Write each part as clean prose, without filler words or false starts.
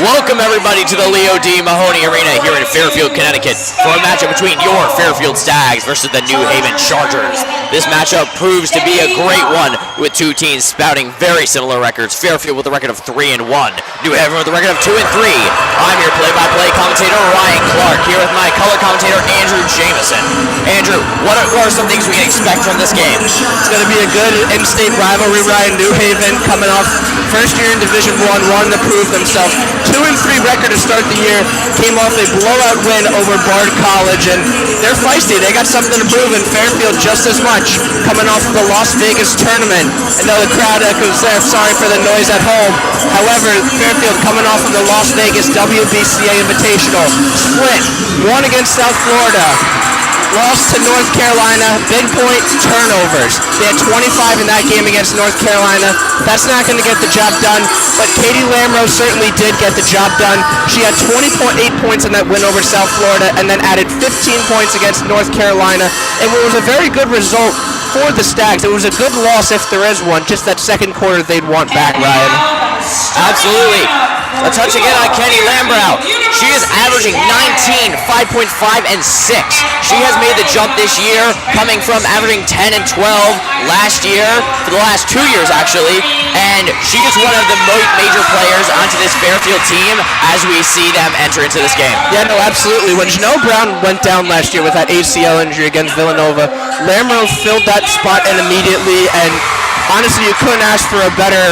Welcome everybody to the Leo D. Mahoney Arena here in Fairfield, Connecticut for a matchup between your Fairfield Stags versus the New Haven Chargers. This matchup proves to be a great one with two teams spouting very similar records. Fairfield with a record of 3-1, New Haven with a record of 2-3. I'm your play-by-play commentator Ryan Clark here with my color commentator Andrew Jameson. Andrew, what are some things we can expect from this game? It's going to be a good in-state rivalry, Ryan. New Haven coming off first year in Division I, wanting to prove themselves. 2-3 record to start the year, came off a blowout win over Bard College, and they're feisty. They got something to prove in Fairfield just as much, coming off of the Las Vegas tournament. I know the crowd echoes there, sorry for the noise at home. However, Fairfield coming off of the Las Vegas WBCA Invitational, split, won against South Florida. Lost to North Carolina, big point turnovers. They had 25 in that game against North Carolina. That's not going to get the job done, but Katie Lamro certainly did get the job done. She had 20.8 points in that win over South Florida and then added 15 points against North Carolina. And it was a very good result for the Stags. It was a good loss if there is one. Just that second quarter they'd want back, Ryan. Absolutely. A touch again on Kenny Lambrow. She is averaging 19, 5.5, and 6. She has made the jump this year, coming from averaging 10 and 12 last year, for the last 2 years actually, and she is one of the major players onto this Fairfield team as we see them enter into this game. Yeah, no, absolutely. When Janelle Brown went down last year with that ACL injury against Villanova, Lambrow filled that spot in immediately, and honestly, you couldn't ask for a better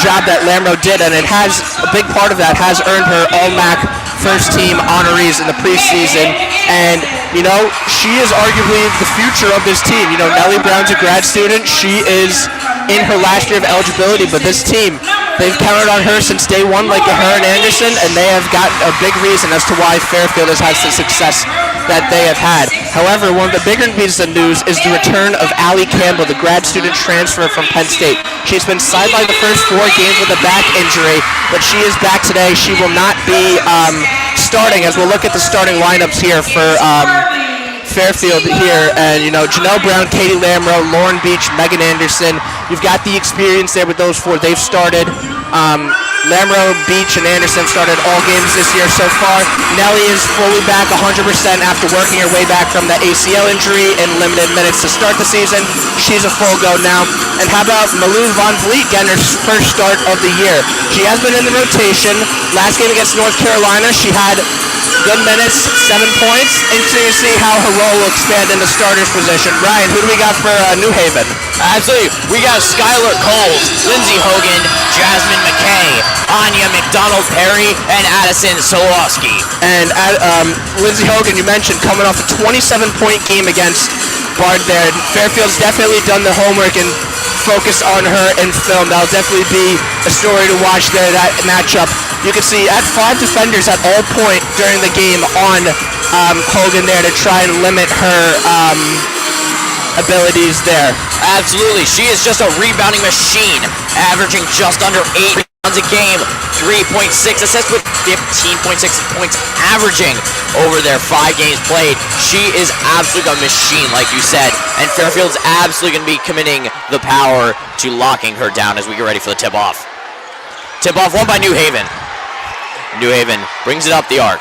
job that Lamro did, and it has a big part of that has earned her All-MAC first team honorees in the preseason. And you know, she is arguably the future of this team. You know, Nellie Brown's a grad student. She is in her last year of eligibility, but this team, they've counted on her since day one, like her and Anderson, and they have got a big reason as to why Fairfield has had the success that they have had. However, one of the bigger pieces of news is the return of Allie Campbell, the grad student transfer from Penn State. She's been sidelined the first 4 games with a back injury, but she is back today. She will not be starting, as we'll look at the starting lineups here for Fairfield here, and you know, Janelle Brown, Katie Lamro, Lauren Beach, Megan Anderson. You've got the experience there with those 4. They've started. Lamro, Beach, and Anderson started all games this year so far. Nellie is fully back 100% after working her way back from the ACL injury in limited minutes to start the season. She's a full go now. And how about Malou Von Vliet getting her first start of the year? She has been in the rotation. Last game against North Carolina, she had good minutes, 7 points. Interesting to see how her role will expand in the starter's position. Ryan, who do we got for New Haven? Absolutely. We got Skylar Coles, Lindsay Hogan, Jasmine McKay, Anya McDonald-Perry, and Addison Solowski. And Lindsay Hogan, you mentioned, coming off a 27-point game against Bard there. Fairfield's definitely done the homework and focus on her in film. That'll definitely be a story to watch there, that matchup. You can see at 5 defenders at all point during the game on Hogan there to try and limit her abilities there. Absolutely. She is just a rebounding machine, averaging just under 8 rebounds a game, 3.6 assists with 15.6 points averaging over their 5 games played. She is absolutely a machine, like you said, and Fairfield's absolutely going to be committing the power to locking her down as we get ready for the tip-off. Tip-off won by New Haven. New Haven brings it up the arc,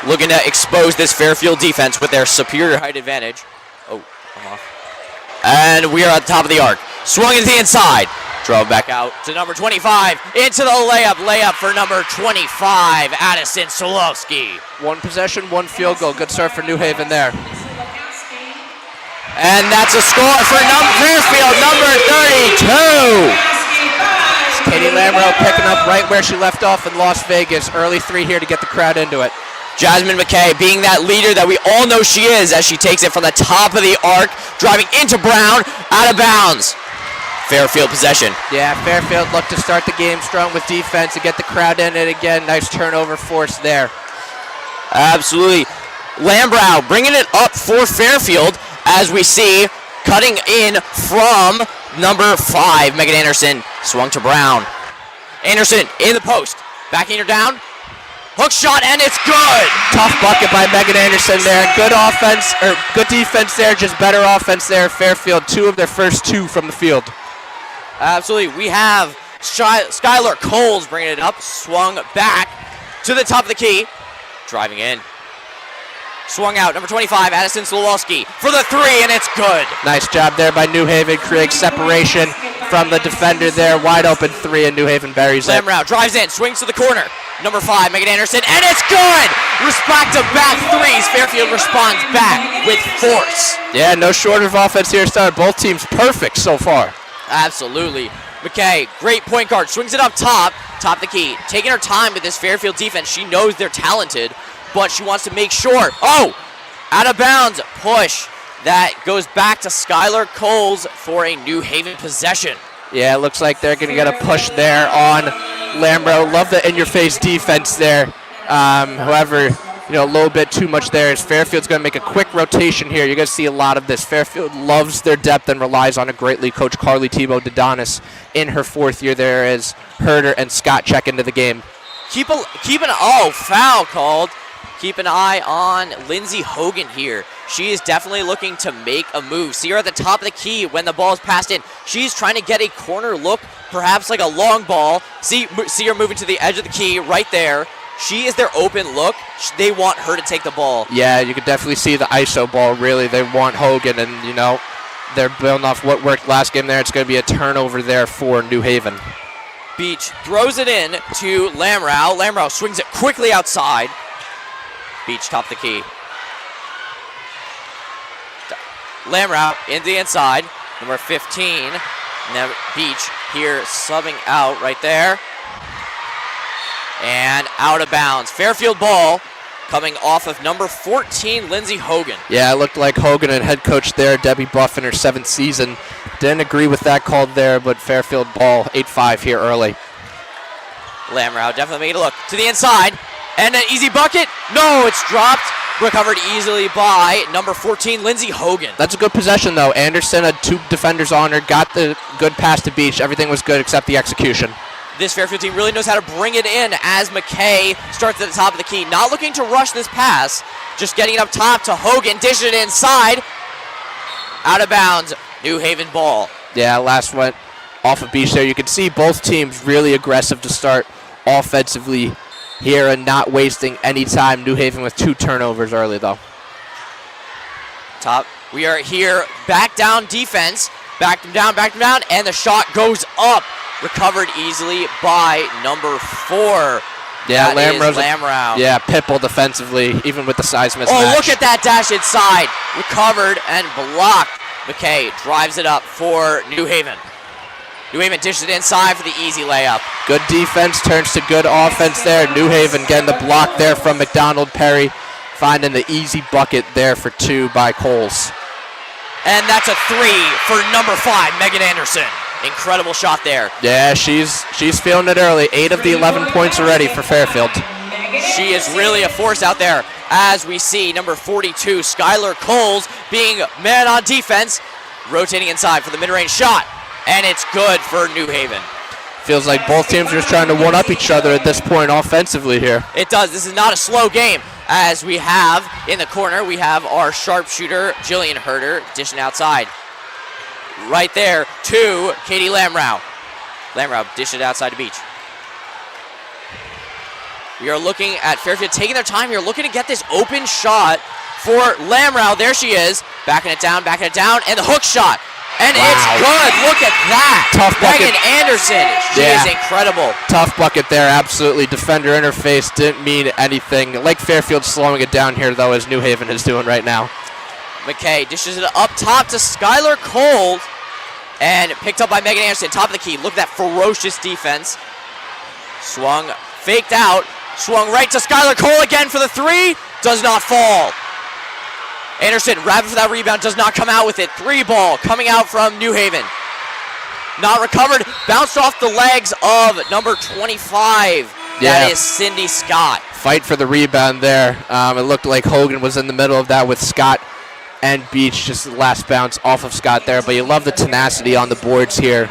looking to expose this Fairfield defense with their superior height advantage. Oh, I'm off. And we are at the top of the arc. Swung into the inside. Drove back out to number 25. Into the layup. Layup for number 25, Addison Solowski. 1 possession, 1 field goal. Good start for New Haven there. And that's a score for Fairfield, number 32. Katie Lamro picking up right where she left off in Las Vegas. Early 3 here to get the crowd into it. Jasmine McKay being that leader that we all know she is as she takes it from the top of the arc, driving into Brown, out of bounds. Fairfield possession. Yeah, Fairfield looked to start the game strong with defense and get the crowd in it again. Nice turnover force there. Absolutely. Lambrow bringing it up for Fairfield as we see cutting in from number 5, Megan Anderson. Swung to Brown. Anderson in the post. Backing her down. Hook shot, and it's good. Tough bucket by Megan Anderson there. Good offense, or good defense there, just better offense there. Fairfield, 2 of their first 2 from the field. Absolutely. We have Skylar Coles bringing it up. Swung back to the top of the key. Driving in. Swung out, number 25, Addison Slowalski for the three, and it's good. Nice job there by New Haven. Creates separation from the defender there. Wide open three, and New Haven buries it. Lamrow drives in, swings to the corner. Number 5, Megan Anderson, and it's good! Back-to-back threes. Fairfield responds back with force. Yeah, no shortage of offense here. Started both teams perfect so far. Absolutely. McKay, great point guard, swings it up top of the key. Taking her time with this Fairfield defense. She knows they're talented, but she wants to make sure. Oh, out of bounds, push. That goes back to Skylar Coles for a New Haven possession. Yeah, it looks like they're going to get a push there on Lamro. Love the in-your-face defense there. However, a little bit too much there. As Fairfield's going to make a quick rotation here. You're going to see a lot of this. Fairfield loves their depth and relies on a greatly coached Carly Thibault-Dedonis in her 4th year there as Herder and Scott check into the game. Foul called. Keep an eye on Lindsay Hogan here. She is definitely looking to make a move. See her at the top of the key when the ball is passed in. She's trying to get a corner look, perhaps like a long ball. See her moving to the edge of the key right there. She is their open look. They want her to take the ball. Yeah, you can definitely see the ISO ball, really. They want Hogan, and, they're building off what worked last game there. It's going to be a turnover there for New Haven. Beach throws it in to Lamrow. Lamrow swings it quickly outside. Beach top the key. Lamrow into the inside. Number 15. Now Beach here subbing out right there. And out of bounds. Fairfield ball coming off of number 14, Lindsay Hogan. Yeah, it looked like Hogan and head coach there, Debbie Buff, in her 7th season. Didn't agree with that call there, but Fairfield ball 8-5 here early. Lamrow definitely made a look to the inside. And an easy bucket. No, it's dropped. Recovered easily by number 14, Lindsay Hogan. That's a good possession, though. Anderson had 2 defenders on her, got the good pass to Beach. Everything was good except the execution. This Fairfield team really knows how to bring it in as McKay starts at the top of the key. Not looking to rush this pass, just getting it up top to Hogan, dishing it inside. Out of bounds, New Haven ball. Yeah, last went off of Beach there. You can see both teams really aggressive to start offensively here and not wasting any time. New Haven with 2 turnovers early, though. Top. We are here, back down defense. Back them down, and the shot goes up. Recovered easily by number 4. Yeah, Lamrow. Yeah, Pitbull defensively, even with the size mismatch. Oh, look at that dash inside. Recovered and blocked. McKay drives it up for New Haven. New Haven dishes it inside for the easy layup. Good defense turns to good offense there. New Haven getting the block there from McDonald Perry, finding the easy bucket there for 2 by Coles. And that's a 3 for number 5, Megan Anderson. Incredible shot there. Yeah, she's feeling it early. 8 of the 11 points already for Fairfield. She is really a force out there. As we see number 42, Skylar Coles, being man on defense, rotating inside for the mid-range shot. And it's good for New Haven. Feels like both teams are just trying to one-up each other at this point offensively here. It does. This is not a slow game. As we have in the corner, we have our sharpshooter, Jillian Herder, dishing outside. Right there to Katie Lamrow. Lamrow dished it outside to Beach. We are looking at Fairfield taking their time here, looking to get this open shot for Lamrow. There she is. Backing it down, and the hook shot. And It's good. Look at that. Tough bucket. Megan Anderson. She is incredible. Tough bucket there, absolutely. Defender interface didn't mean anything. Like Fairfield slowing it down here, though, as New Haven is doing right now. McKay dishes it up top to Skylar Cole. And picked up by Megan Anderson, top of the key. Look at that ferocious defense. Swung, faked out. Swung right to Skylar Cole again for the 3. Does not fall. Anderson, rapid for that rebound, does not come out with it. 3 ball coming out from New Haven. Not recovered, bounced off the legs of number 25. That is Cindy Scott. Fight for the rebound there. It looked like Hogan was in the middle of that with Scott and Beach, just the last bounce off of Scott there. But you love the tenacity on the boards here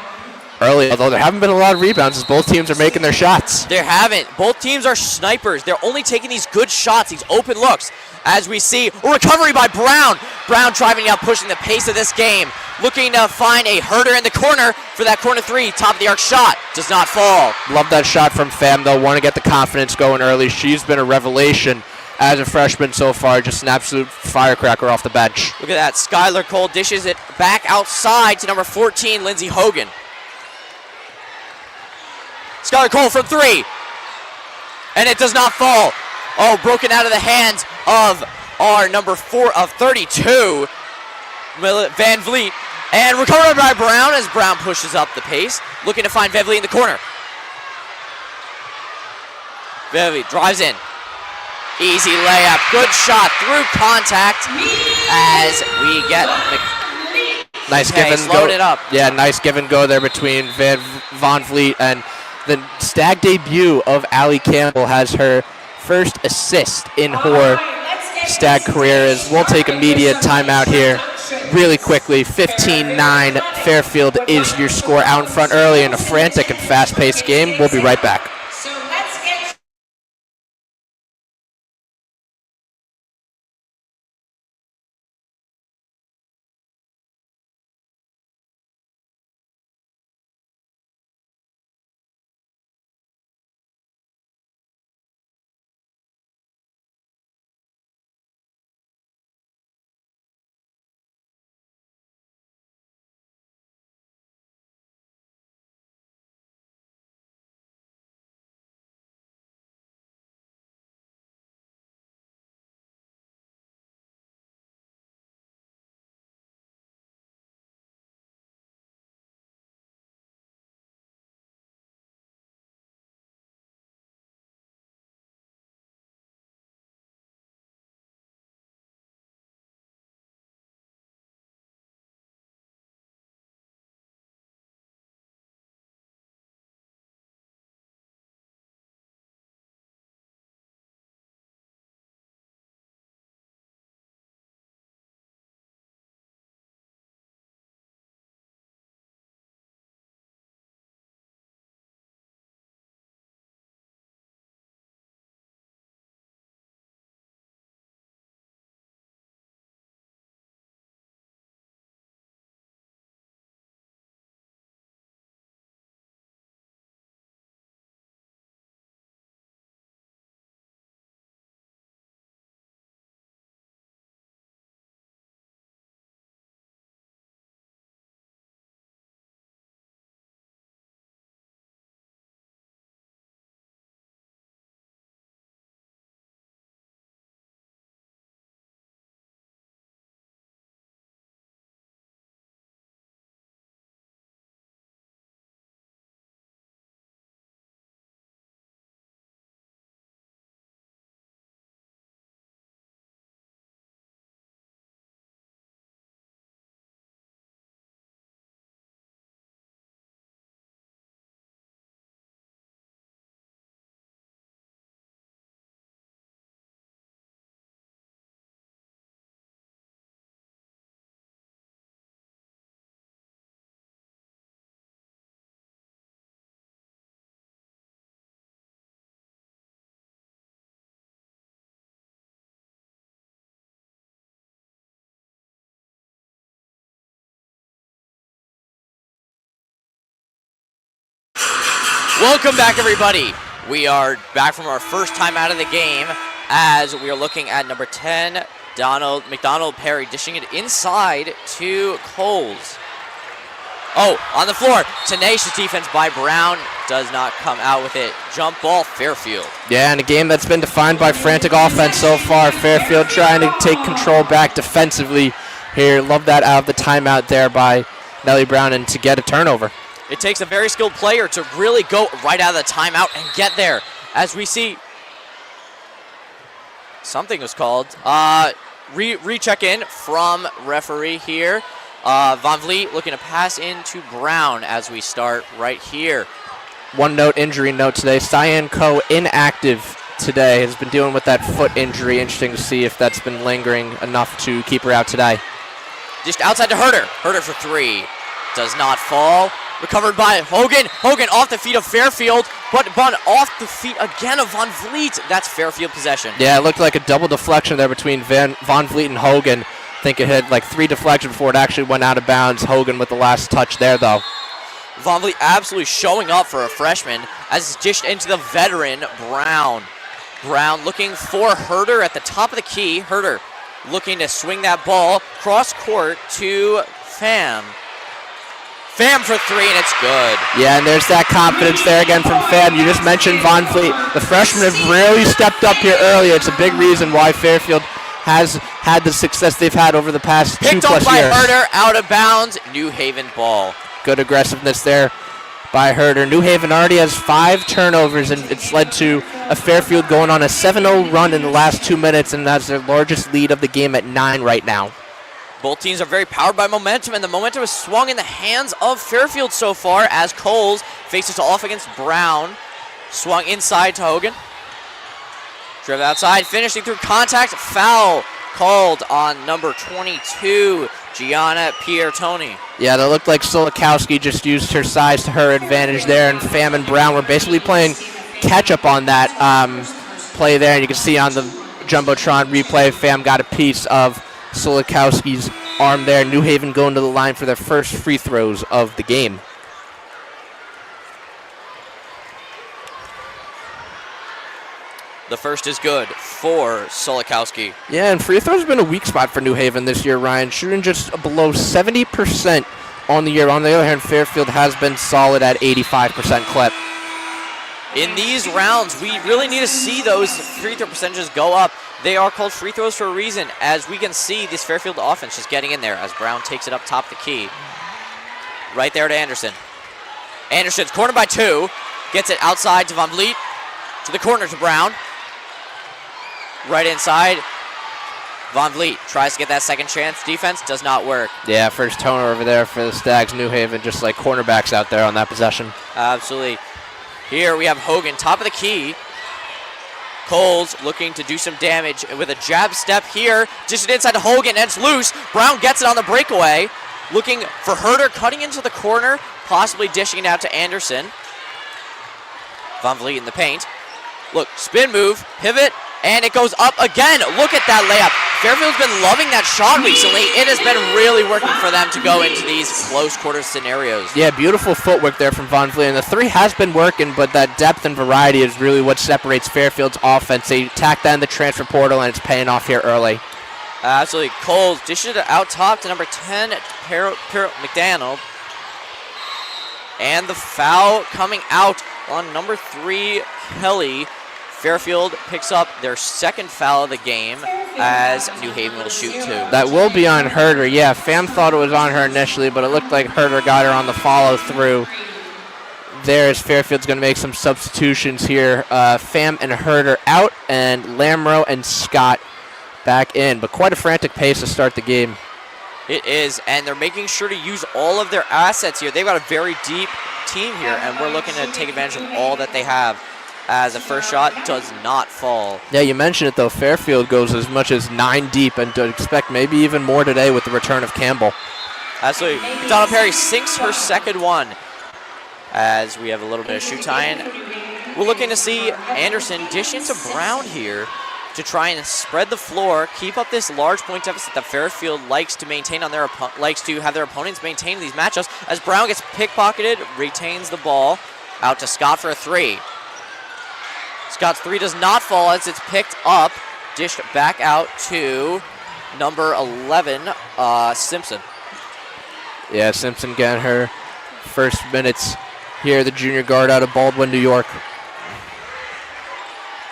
early, although there haven't been a lot of rebounds as both teams are making their shots. There haven't. Both teams are snipers. They're only taking these good shots, these open looks. As we see a recovery by Brown. Brown driving out, pushing the pace of this game. Looking to find a Herder in the corner for that corner three. Top of the arc shot. Does not fall. Love that shot from Pham, though. Want to get the confidence going early. She's been a revelation as a freshman so far. Just an absolute firecracker off the bench. Look at that. Skylar Cole dishes it back outside to number 14, Lindsey Hogan. Skylar Cole from three. And it does not fall. Oh, broken out of the hands of our number 32, Van Vliet. And recovered by Brown as Brown pushes up the pace. Looking to find Van Vliet in the corner. Van Vliet drives in. Easy layup. Good shot through contact as we get nice give and go. It up. Yeah, nice give and go there between Van Vliet, and the Stag debut of Allie Campbell has her first assist in her Stag career. As we'll take a media timeout here really quickly. 15-9, Fairfield is your score out in front early in a frantic and fast-paced game. We'll be right back. Welcome back, everybody. We are back from our first time out of the game as we are looking at number 10, McDonald Perry, dishing it inside to Coles. Oh, on the floor, tenacious defense by Brown, does not come out with it. Jump ball, Fairfield. Yeah, and a game that's been defined by frantic offense so far. Fairfield trying to take control back defensively here. Love that out of the timeout there by Nellie Brown and to get a turnover. It takes a very skilled player to really go right out of the timeout and get there. As we see, something was called. Recheck in from referee here. Van Vliet looking to pass into Brown as we start right here. One note, injury note today. Cyan Coe inactive today. Has been dealing with that foot injury. Interesting to see if that's been lingering enough to keep her out today. Just outside to Herder. Herder for three. Does not fall. Recovered by Hogan. Hogan off the feet of Fairfield, but off the feet again of Von Vliet. That's Fairfield possession. Yeah, it looked like a double deflection there between Von Vliet and Hogan. I think it had like 3 deflections before it actually went out of bounds. Hogan with the last touch there, though. Von Vliet absolutely showing up for a freshman as it's dished into the veteran, Brown. Brown looking for Herder at the top of the key. Herder looking to swing that ball cross court to Pham. Pham for 3, and it's good. Yeah, and there's that confidence there again from Pham. You just mentioned Von Vliet. The freshmen have really stepped up here early. It's a big reason why Fairfield has had the success they've had over the past 2+ years. Picked up by Herder, out of bounds, New Haven ball. Good aggressiveness there by Herder. New Haven already has 5 turnovers, and it's led to a Fairfield going on a 7-0 run in the last 2 minutes, and that's their largest lead of the game at 9 right now. Both teams are very powered by momentum, and the momentum is swung in the hands of Fairfield so far as Coles faces off against Brown. Swung inside to Hogan. Driven outside, finishing through contact. Foul called on number 22, Gianna Piertoni. Yeah, that looked like Solikowski just used her size to her advantage there, and Pham and Brown were basically playing catch-up on that play there. And you can see on the Jumbotron replay, Pham got a piece of Solikowski's arm there. New Haven going to the line for their first free throws of the game. The first is good for Solikowski. Yeah, and free throws have been a weak spot for New Haven this year, Ryan. Shooting just below 70% on the year. On the other hand, Fairfield has been solid at 85% clip. In these rounds, we really need to see those free throw percentages go up. They are called free throws for a reason. As we can see, this Fairfield offense just getting in there as Brown takes it up top of the key. Right there to Anderson. Anderson's cornered by 2. Gets it outside to Von Vliet. To the corner to Brown. Right inside. Von Vliet tries to get that second chance. Defense does not work. Yeah, first turnover over there for the Stags. New Haven just like cornerbacks out there on that possession. Absolutely. Here we have Hogan, top of the key. Coles looking to do some damage with a jab step here. Just inside to Hogan, and it's loose. Brown gets it on the breakaway. Looking for Herder, cutting into the corner, possibly dishing it out to Anderson. Von Vliet in the paint. Look, spin move, pivot, and it goes up again. Look at that layup. Fairfield's been loving that shot recently. It has been really working for them to go into these close quarter scenarios. Yeah, beautiful footwork there from Von Vliet. And the 3 has been working, but that depth and variety is really what separates Fairfield's offense. They tack that in the transfer portal, and it's paying off here early. Absolutely. Coles dishes it out top to number 10, McDonald. And the foul coming out on number 3, Kelly. Fairfield picks up their second foul of the game as New Haven will shoot 2. That will be on Herder. Yeah, Pham thought it was on her initially, but it looked like Herder got her on the follow-through. There is Fairfield's going to make some substitutions here. Pham and Herder out, and Lamro and Scott back in. But quite a frantic pace to start the game. It is, and they're making sure to use all of their assets here. They've got a very deep team here, and we're looking to take advantage of all that they have, as the first shot does not fall. Yeah, you mentioned it, though. Fairfield goes as much as 9 deep, and to expect maybe even more today with the return of Campbell. Absolutely. Donald Perry sinks her second one as we have a little bit of shoot tie-in. We're looking to see Anderson dish into Brown here to try and spread the floor, keep up this large point deficit that Fairfield likes to maintain on their likes to have their opponents maintain these matchups. As Brown gets pickpocketed, retains the ball, out to Scott for a 3. Scott's 3 does not fall as it's picked up, dished back out to number 11, Simpson. Yeah, Simpson getting her first minutes here, the junior guard out of Baldwin, New York.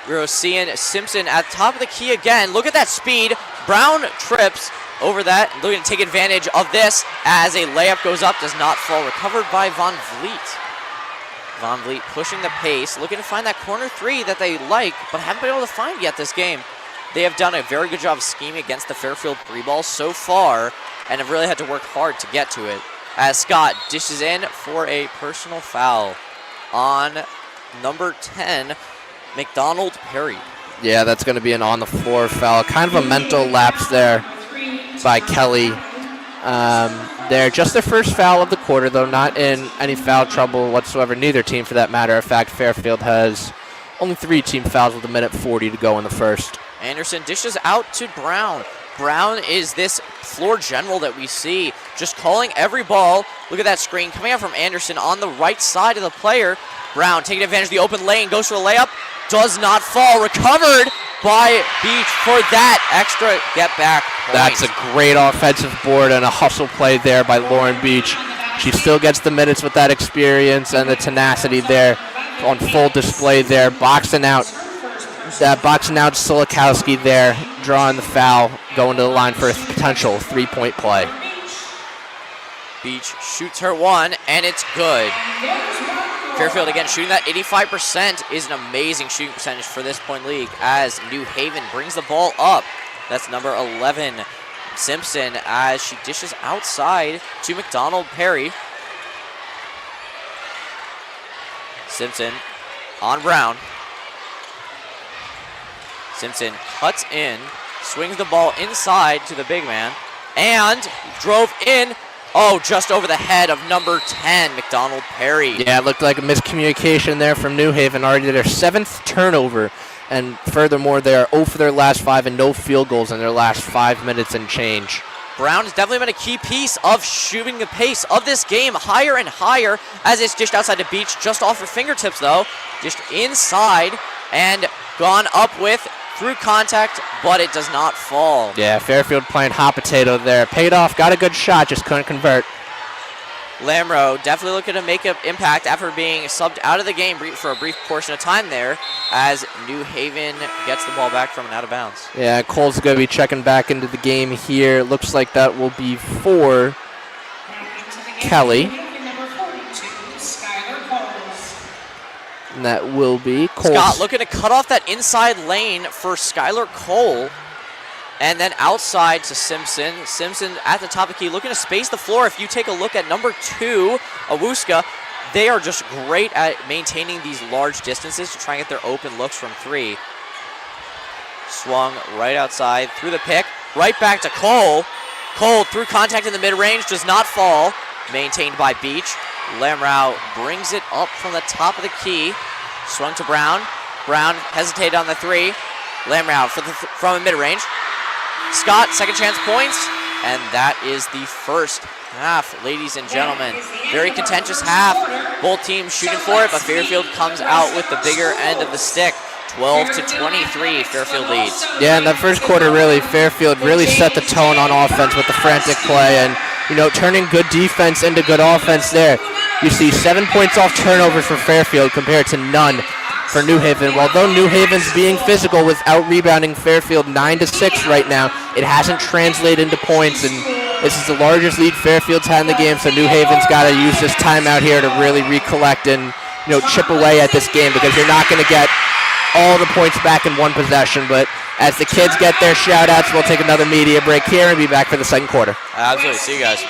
We're seeing Simpson at top of the key again. Look at that speed. Brown trips over that, looking to take advantage of this as a layup goes up, does not fall. Recovered by Von Vliet. Von Vliet pushing the pace, looking to find that corner 3 that they like, but haven't been able to find yet this game. They have done a very good job of scheming against the Fairfield 3 ball so far, and have really had to work hard to get to it. As Scott dishes in for a personal foul on number 10, McDonald Perry. Yeah, that's going to be an on-the-floor foul. Kind of a mental lapse there by Kelly. there. Just their first foul of the quarter, though, not in any foul trouble whatsoever. Neither team, for that matter. In fact, Fairfield has only 3 team fouls with 1:40 to go in the first. Anderson dishes out to Brown. Brown is this floor general that we see, just calling every ball. Look at that screen coming out from Anderson on the right side of the player. Brown taking advantage of the open lane, goes for a layup, does not fall. Recovered by Beach for that extra get back point. That's a great offensive board and a hustle play there by Lauren Beach. She still gets the minutes with that experience and the tenacity there on full display there. Boxing out Silikowski there, drawing the foul, going to the line for a potential 3-point play. Beach shoots her one, and it's good. Fairfield again shooting that 85% is an amazing shooting percentage for this point league as New Haven brings the ball up. That's number 11, Simpson, as she dishes outside to McDonald Perry. Simpson on Brown. Simpson cuts in, swings the ball inside to the big man, and drove in. Oh, just over the head of number 10, McDonald Perry. Yeah, it looked like a miscommunication there from New Haven. Already their 7th turnover. And furthermore, they are 0 for their last 5 and no field goals in their last 5 minutes and change. Brown has definitely been a key piece of shooting the pace of this game higher and higher as it's dished outside to Beach, just off her fingertips though. Dished inside and gone up with through contact, but it does not fall. Yeah, Fairfield playing hot potato there. Paid off, got a good shot, just couldn't convert. Lamro definitely looking to make an impact after being subbed out of the game for a brief portion of time there as New Haven gets the ball back from an out of bounds. Yeah, Cole's going to be checking back into the game here. Looks like that will be for Kelly. And that will be Cole. Scott looking to cut off that inside lane for Skylar Cole. And then outside to Simpson. Simpson at the top of the key, looking to space the floor. If you take a look at number 2, Awuska, they are just great at maintaining these large distances to try and get their open looks from 3. Swung right outside, through the pick, right back to Cole. Cole through contact in the mid-range, does not fall. Maintained by Beach. Lamrau brings it up from the top of the key. Swung to Brown. Brown hesitated on the 3. Lamrau from the mid-range. Scott, second chance points, and that is the first half, ladies and gentlemen. Very contentious half. Both teams shooting for it, but Fairfield comes out with the bigger end of the stick. 12-23, Fairfield leads. Yeah, in that first quarter, really, Fairfield really set the tone on offense with the frantic play and, turning good defense into good offense there. You see 7 points off turnovers for Fairfield compared to none for New Haven. Although New Haven's being physical without rebounding Fairfield 9-6 right now, it hasn't translated into points, and this is the largest lead Fairfield's had in the game, so New Haven's got to use this timeout here to really recollect and chip away at this game, because you're not going to get all the points back in one possession. But as the kids get their shout-outs, we'll take another media break here and be back for the second quarter. Absolutely. See you guys.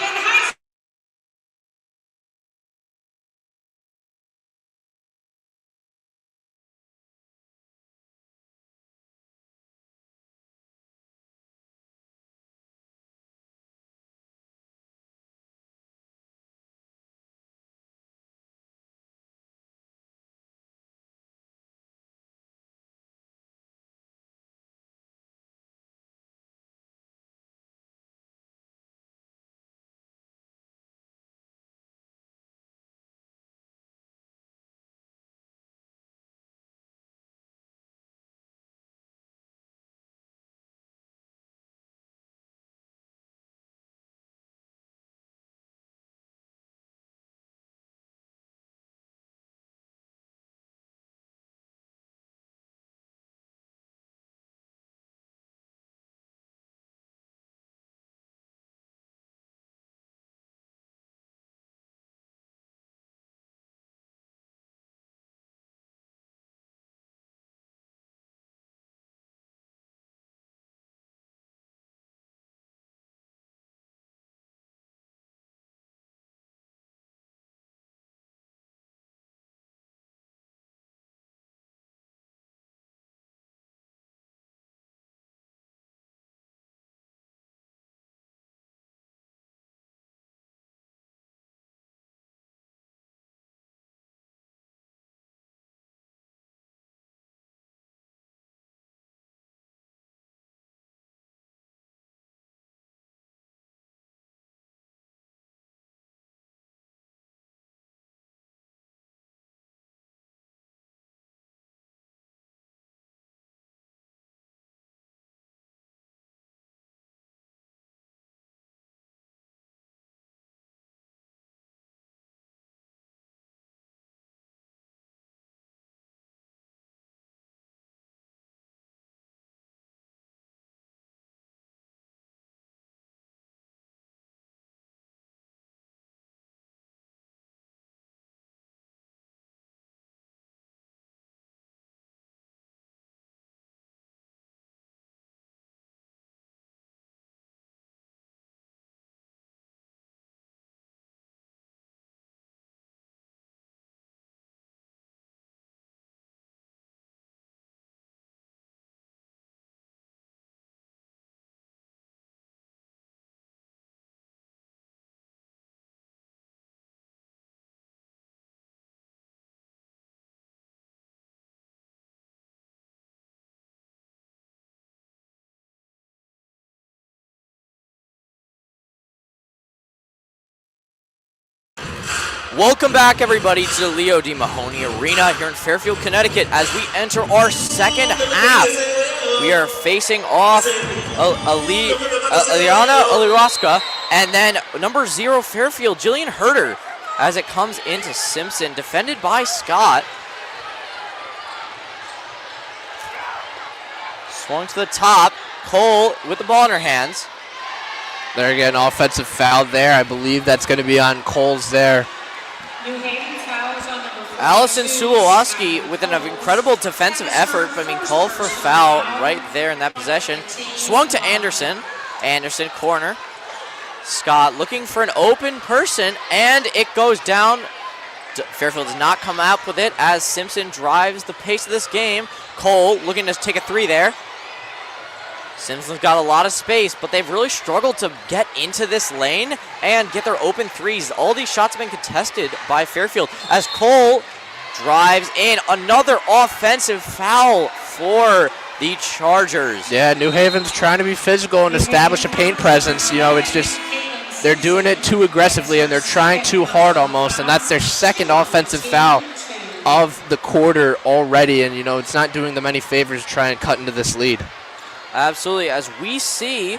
Welcome back, everybody, to the Leo D. Mahoney Arena here in Fairfield, Connecticut, as we enter our second half. We are facing off Aliana Aliwaska and then number 0 Fairfield, Jillian Herder, as it comes into Simpson, defended by Scott. Swung to the top. Cole with the ball in her hands. They're getting an offensive foul there. I believe that's going to be on Coles there. Allison Sulowski with an incredible defensive effort, but called for foul right there in that possession. Swung to Anderson. Anderson corner. Scott looking for an open person, and it goes down. Fairfield does not come out with it as Simpson drives the pace of this game. Cole looking to take a 3 there. Simpson's got a lot of space, but they've really struggled to get into this lane and get their open threes. All these shots have been contested by Fairfield as Cole drives in. Another offensive foul for the Chargers. Yeah, New Haven's trying to be physical and establish a paint presence. You know, it's just they're doing it too aggressively and they're trying too hard almost, and that's their second offensive foul of the quarter already, and, you know, it's not doing them any favors to try and cut into this lead. Absolutely, as we see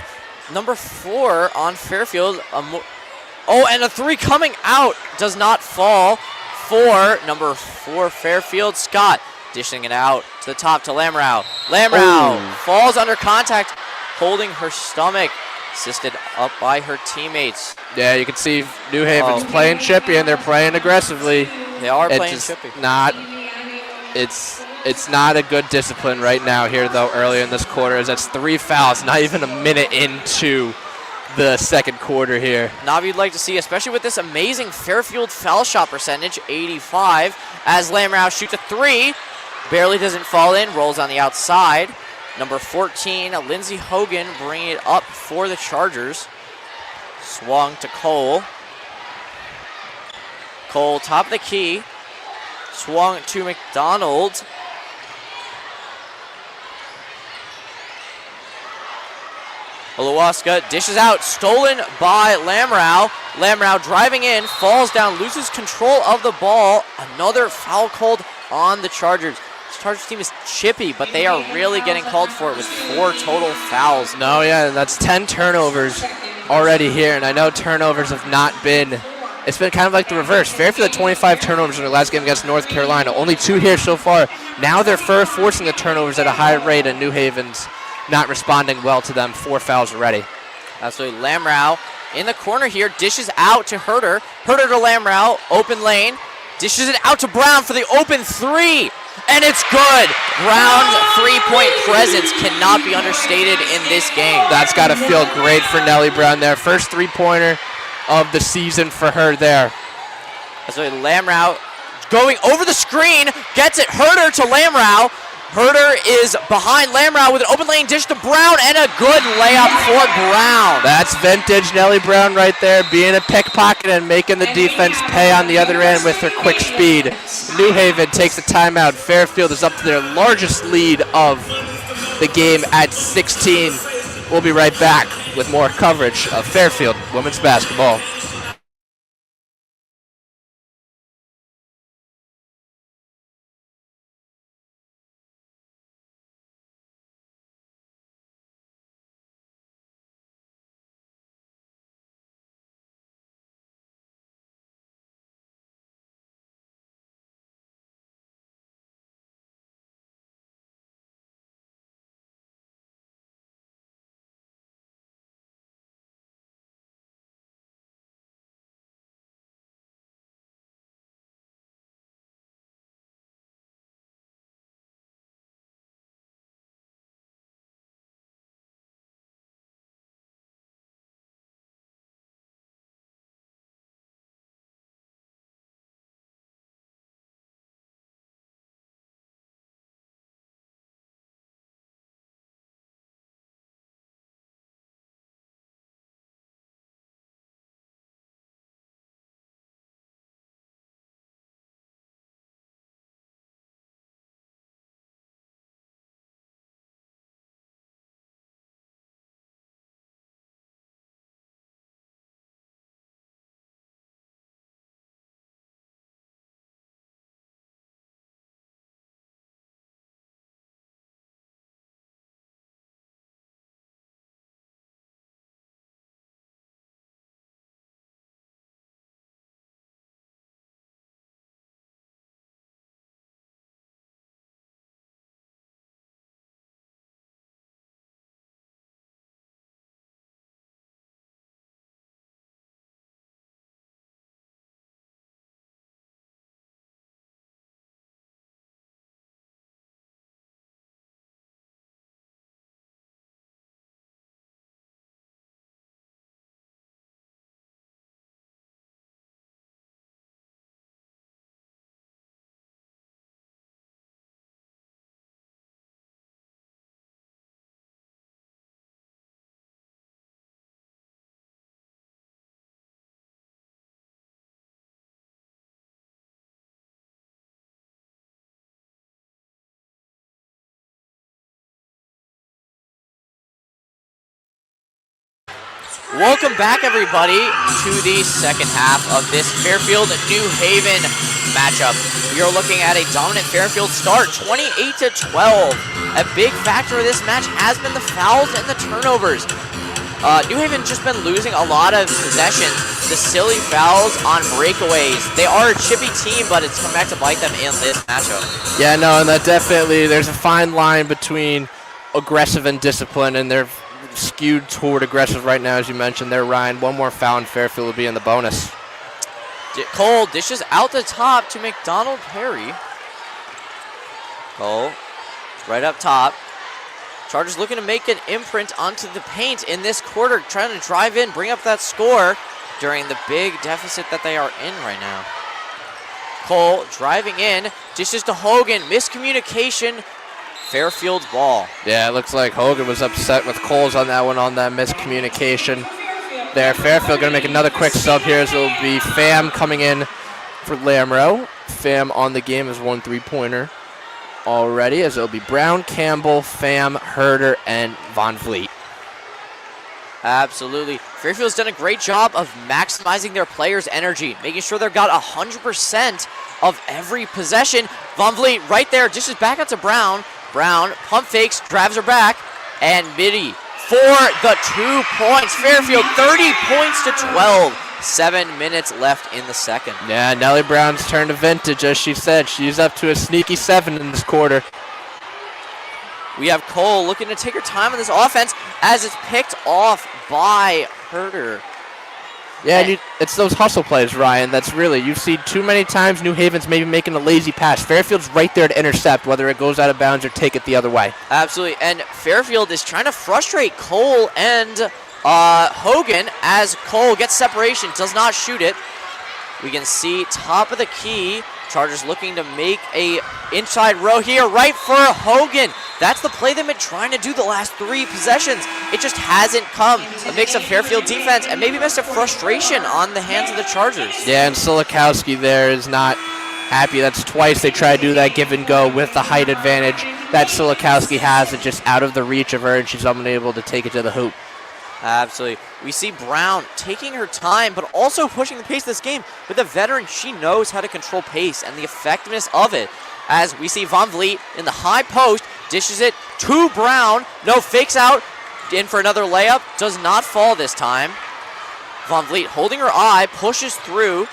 number 4 on Fairfield. And a 3 coming out does not fall for number 4 Fairfield. Scott dishing it out to the top to Lamrau. Lamrau falls under contact, holding her stomach, assisted up by her teammates. Yeah, you can see New Haven's playing chippy and they're playing aggressively. They are playing chippy. It's not a good discipline right now here, though, earlier in this quarter, as that's 3 fouls, not even a minute into the second quarter here. Not what you'd like to see, especially with this amazing Fairfield foul shot percentage, 85, as Lamrau shoots a 3, barely doesn't fall in, rolls on the outside. Number 14, Lindsey Hogan, bringing it up for the Chargers. Swung to Cole. Cole, top of the key. Swung to McDonald. Oluwaska dishes out, stolen by Lamrau. Lamrau driving in, falls down, loses control of the ball. Another foul called on the Chargers. This Chargers team is chippy, but they are really getting called for it with 4 total fouls. No, yeah, that's 10 turnovers already here, and I know turnovers have not been, it's been kind of like the reverse. Fairfield had 25 turnovers in their last game against North Carolina, only 2 here so far. Now they're forcing the turnovers at a high rate, and New Haven's not responding well to them. 4 fouls already. Absolutely. Lamrau in the corner here, dishes out to Herder. Herder to Lamrau, open lane, dishes it out to Brown for the open 3, and it's good. Brown's 3-point presence cannot be understated in this game. That's got to feel great for Nellie Brown there. First 3-pointer of the season for her there. Absolutely. Lamrau going over the screen, gets it. Herder to Lamrau. Herder is behind Lamrau with an open lane dish to Brown, and a good layup for Brown. That's vintage Nellie Brown right there, being a pickpocket and making the defense pay on the other end with her quick speed. New Haven takes a timeout. Fairfield is up to their largest lead of the game at 16. We'll be right back with more coverage of Fairfield women's basketball. Welcome back, everybody, to the second half of this Fairfield-New Haven matchup. We are looking at a dominant Fairfield start, 28-12. A big factor of this match has been the fouls and the turnovers. New Haven just been losing a lot of possessions. The silly fouls on breakaways. They are a chippy team, but it's come back to bite them in this matchup. Yeah, no, and that definitely, there's a fine line between aggressive and discipline, and they're skewed toward aggressive right now, as you mentioned there, Ryan. One more foul, and Fairfield will be in the bonus. Cole dishes out the top to McDonald Perry. Cole, right up top. Chargers looking to make an imprint onto the paint in this quarter, trying to drive in, bring up that score during the big deficit that they are in right now. Cole driving in, dishes to Hogan, miscommunication, Fairfield's ball. Yeah, it looks like Hogan was upset with Coles on that one, on that miscommunication there. Fairfield going to make another quick sub here, as it'll be Pham coming in for Lamro. Pham on the game is 1 3-pointer already, as it'll be Brown, Campbell, Pham, Herder, and Von Vliet. Absolutely. Fairfield's done a great job of maximizing their players' energy, making sure they've got 100% of every possession. Von Vliet right there, dishes back out to Brown. Brown pump fakes, drives her back, and Mitty for the 2 points. Fairfield 30 points to 12. 7 minutes left in the second. Yeah, Nellie Brown's turned to vintage, as she said. She's up to a sneaky 7 in this quarter. We have Cole looking to take her time on this offense as it's picked off by Herder. Yeah, it's those hustle plays, Ryan. That's really, you've seen too many times New Haven's maybe making a lazy pass. Fairfield's right there to intercept, whether it goes out of bounds or take it the other way. Absolutely, and Fairfield is trying to frustrate Cole and Hogan as Cole gets separation, does not shoot it. We can see top of the key. Chargers looking to make a inside row here, right for Hogan. That's the play they've been trying to do the last 3 possessions. It just hasn't come. A mix of Fairfield defense and maybe a mix of frustration on the hands of the Chargers. Yeah, and Silikowski there is not happy. That's twice they try to do that give and go with the height advantage that Silikowski has. It's just out of the reach of her, and she's unable to take it to the hoop. Absolutely. We see Brown taking her time, but also pushing the pace of this game. With a veteran, she knows how to control pace and the effectiveness of it. As we see Von Vliet in the high post, dishes it to Brown. No, fakes out, in for another layup. Does not fall this time. Von Vliet holding her eye, pushes through.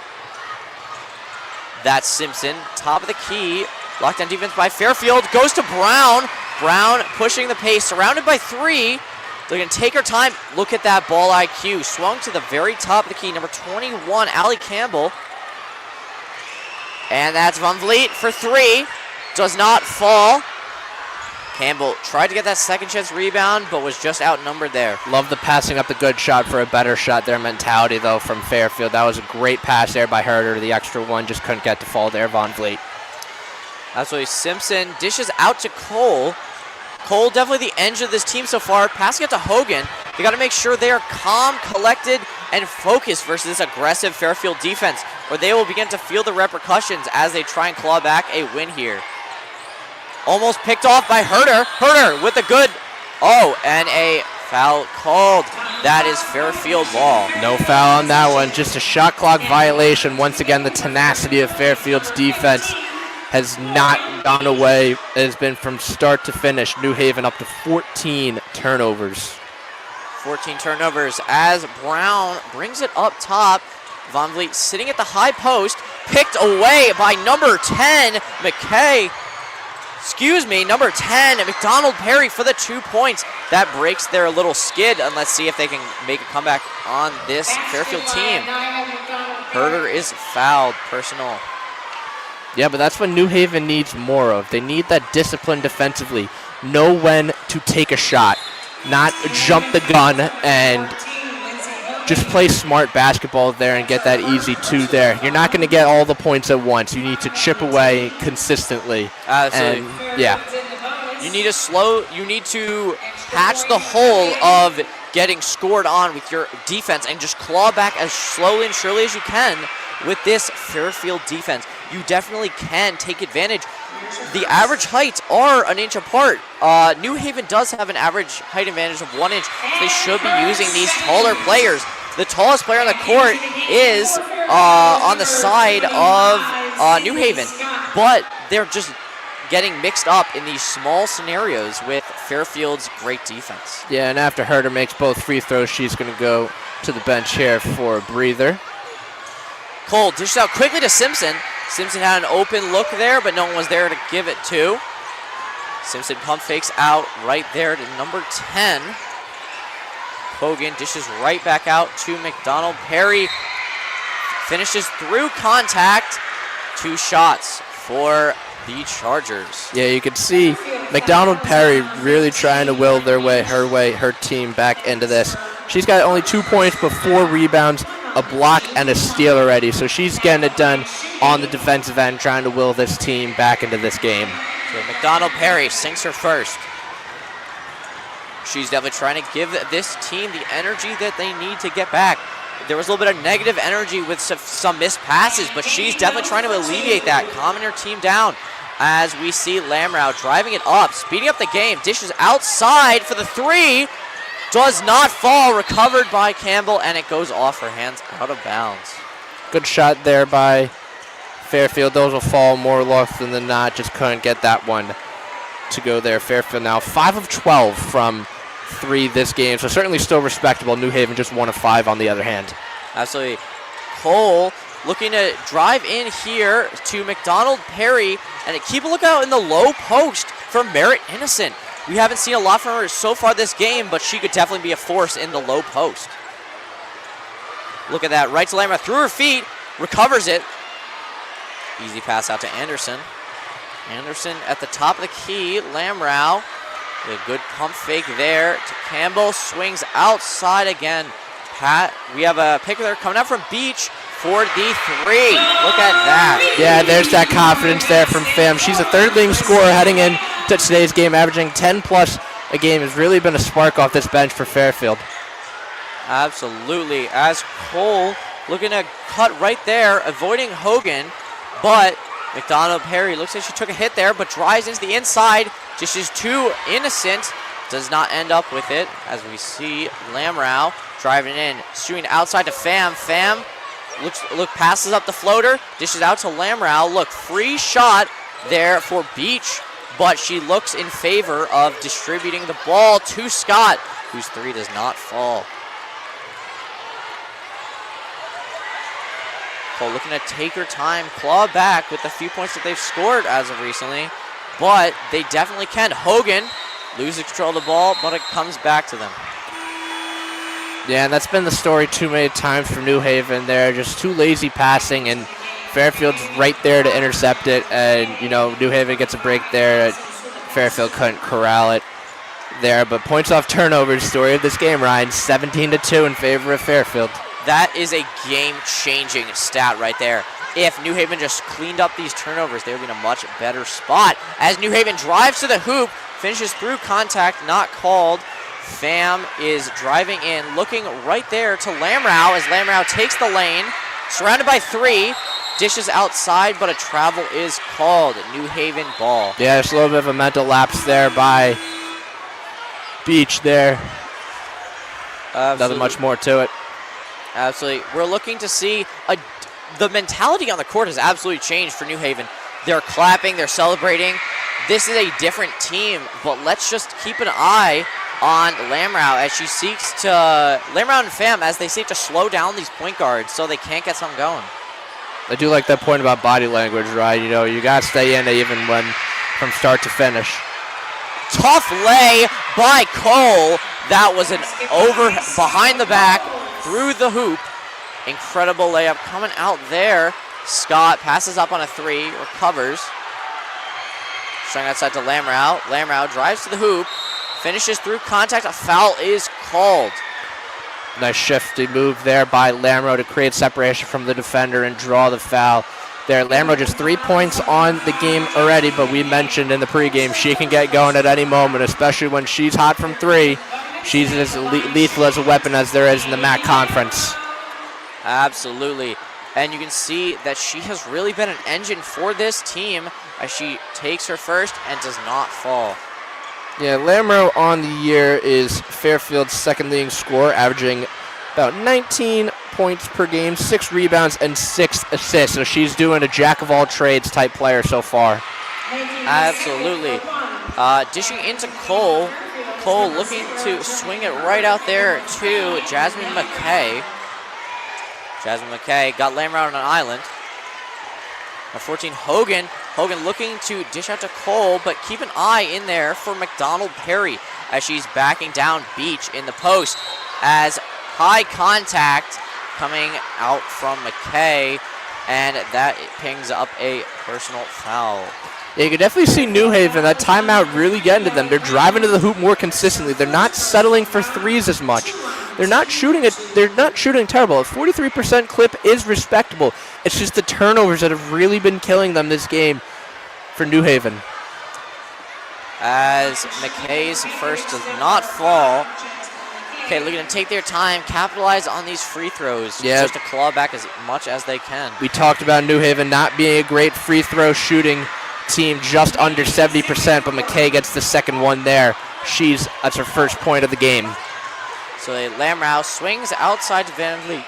That's Simpson, top of the key. Lockdown defense by Fairfield, goes to Brown. Brown pushing the pace, surrounded by 3. They're going to take her time. Look at that ball IQ. Swung to the very top of the key. Number 21, Allie Campbell. And that's Von Vliet for 3. Does not fall. Campbell tried to get that second chance rebound, but was just outnumbered there. Love the passing up the good shot for a better shot there mentality, though, from Fairfield. That was a great pass there by Herder. The extra one just couldn't get to fall there, Von Vliet. Absolutely. Simpson dishes out to Cole. Cole definitely the edge of this team so far. Passing it to Hogan. They got to make sure they are calm, collected, and focused versus this aggressive Fairfield defense, or they will begin to feel the repercussions as they try and claw back a win here. Almost picked off by Herder. Herder with a good, and a foul called. That is Fairfield ball. No foul on that one. Just a shot clock violation. Once again, the tenacity of Fairfield's defense has not gone away. It has been from start to finish. New Haven up to 14 turnovers. 14 turnovers as Brown brings it up top. Von Vliet sitting at the high post, picked away by number 10, number 10, McDonald Perry for the 2 points. That breaks their little skid, and let's see if they can make a comeback on this Fairfield team. Herder is fouled, personal. Yeah, but that's what New Haven needs more of. They need that discipline defensively. Know when to take a shot, not jump the gun and just play smart basketball there and get that easy 2 there. You're not going to get all the points at once. You need to chip away consistently. Absolutely. And, yeah. You need to patch the hole of getting scored on with your defense and just claw back as slowly and surely as you can with this Fairfield defense. you definitely can take advantage. The average heights are an inch apart. New Haven does have an average height advantage of 1 inch, so they should be using these taller players. The tallest player on the court is on the side of New Haven, but they're just getting mixed up in these small scenarios with Fairfield's great defense. Yeah, and after Herder makes both free throws, she's going to go to the bench here for a breather. Cole dishes out quickly to Simpson. Simpson had an open look there, but no one was there to give it to. Simpson pump fakes out right there to number 10. Hogan dishes right back out to McDonald. Perry finishes through contact. 2 shots for the Chargers. Yeah, you can see McDonald Perry really trying to will her team back into this. She's got only 2 points but 4 rebounds, a block, and a steal already. So she's getting it done on the defensive end, trying to will this team back into this game. So McDonald Perry sinks her first. She's definitely trying to give this team the energy that they need to get back. There was a little bit of negative energy with some missed passes, but she's definitely trying to alleviate that, calming her team down. As we see Lamrau driving it up, speeding up the game, dishes outside for the 3. Does not fall, recovered by Campbell, and it goes off her hands, out of bounds. Good shot there by Fairfield. Those will fall more often than not. Just couldn't get that one to go there. Fairfield now 5 of 12 from 3 this game, so certainly still respectable. New Haven just 1 of 5 on the other hand. Absolutely. Cole looking to drive in here to McDonald Perry, and keep a lookout in the low post for Merritt Innocent. We haven't seen a lot from her so far this game, but she could definitely be a force in the low post. Look at that, right to Lamrau, through her feet, recovers it. Easy pass out to Anderson. Anderson at the top of the key, Lamrau. A good pump fake there to Campbell, swings outside again. We have a pick there coming out from Beach for the 3. Look at that. Yeah, there's that confidence there from Pham. She's a third-leading scorer heading in to today's game, averaging 10-plus a game. Has really been a spark off this bench for Fairfield. Absolutely. As Cole looking to cut right there, avoiding Hogan, but McDonald Perry looks like she took a hit there, but drives into the inside. Dishes to Innocent. Does not end up with it, as we see Lamrau driving in, shooting outside to Pham. Pham passes up the floater, dishes out to Lamrau. Look, free shot there for Beach, but she looks in favor of distributing the ball to Scott, whose 3 does not fall. Cole looking to take her time, claw back with the few points that they've scored as of recently, but they definitely can. Hogan loses control of the ball, but it comes back to them. Yeah, and that's been the story too many times for New Haven. They're just too lazy passing, and Fairfield's right there to intercept it. And, New Haven gets a break there. Fairfield couldn't corral it there. But points off turnovers, story of this game, Ryan, 17-2 in favor of Fairfield. That is a game-changing stat right there. If New Haven just cleaned up these turnovers, they would be in a much better spot. As New Haven drives to the hoop, finishes through contact, not called. Pham is driving in, looking right there to Lamrau as Lamrau takes the lane, surrounded by 3, dishes outside, but a travel is called. New Haven ball. Yeah, just a little bit of a mental lapse there by Beach there. Nothing much more to it. Absolutely. We're looking to see the mentality on the court has absolutely changed for New Haven. They're clapping, they're celebrating. This is a different team, but let's just keep an eye on Lamrau as she seeks to, Lamrau and Pham, as they seek to slow down these point guards so they can't get something going. I do like that point about body language, right? You got to stay in even when from start to finish. Tough lay by Cole. That was an over behind the back, through the hoop. Incredible layup coming out there. Scott passes up on a 3, recovers. Showing outside to Lamrau. Lamrau drives to the hoop, finishes through contact. A foul is called. Nice shifty move there by Lamrau to create separation from the defender and draw the foul there. Lamrau just 3 points on the game already, but we mentioned in the pregame she can get going at any moment, especially when she's hot from 3. She's as lethal as a weapon as there is in the MAC conference. Absolutely. And you can see that she has really been an engine for this team as she takes her first and does not fall. Yeah, Lamro on the year is Fairfield's second leading scorer, averaging about 19 points per game, 6 rebounds, and 6 assists. So she's doing a jack-of-all-trades type player so far. Absolutely. Dishing into Cole. Cole looking to swing it right out there to Jasmine McKay. Jasmine McKay got Lamro on an island. At 14, Hogan. Hogan looking to dish out to Cole, but keep an eye in there for McDonald Perry as she's backing down Beach in the post. As high contact coming out from McKay, and that pings up a personal foul. Yeah, you can definitely see New Haven, that timeout really getting to them. They're driving to the hoop more consistently. They're not settling for threes as much. They're not shooting terrible. A 43% clip is respectable. It's just the turnovers that have really been killing them this game for New Haven. As McKay's first does not fall. Okay, looking to take their time, capitalize on these free throws, just to claw back as much as they can. We talked about New Haven not being a great free throw shooting team, just under 70%, but McKay gets the second one there. That's her first point of the game. So Lamrow swings outside to Van Vliet.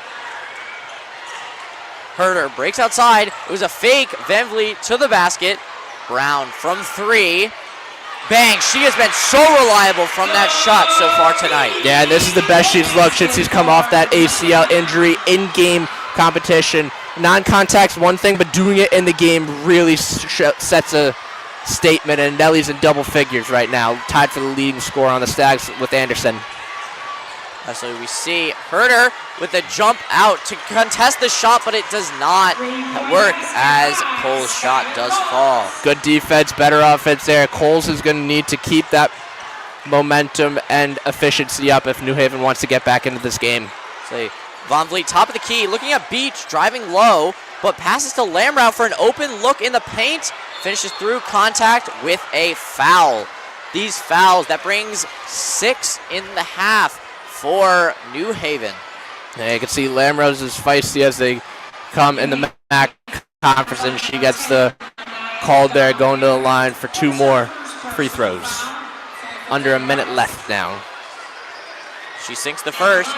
Herder breaks outside. It was a fake. Van Vliet to the basket. Brown from 3. Bang, she has been so reliable from that shot so far tonight. Yeah, this is the best she's looked since she's come off that ACL injury in-game competition. Non-contact's one thing, but doing it in the game really sets a statement, and Nellie's in double figures right now, tied for the leading scorer on the Stags with Anderson. So we see Herder with a jump out to contest the shot, but it does not work as Cole's shot does fall. Good defense, better offense there. Coles is going to need to keep that momentum and efficiency up if New Haven wants to get back into this game. So Von Vliet, top of the key, looking at Beach, driving low, but passes to Lamrow for an open look in the paint. Finishes through contact with a foul. These fouls, that brings 6 in the half for New Haven. Yeah, you can see Lamrose is feisty as they come in the MAC conference, and she gets the call there, going to the line for 2 more free throws. Under a minute left now. She sinks the first.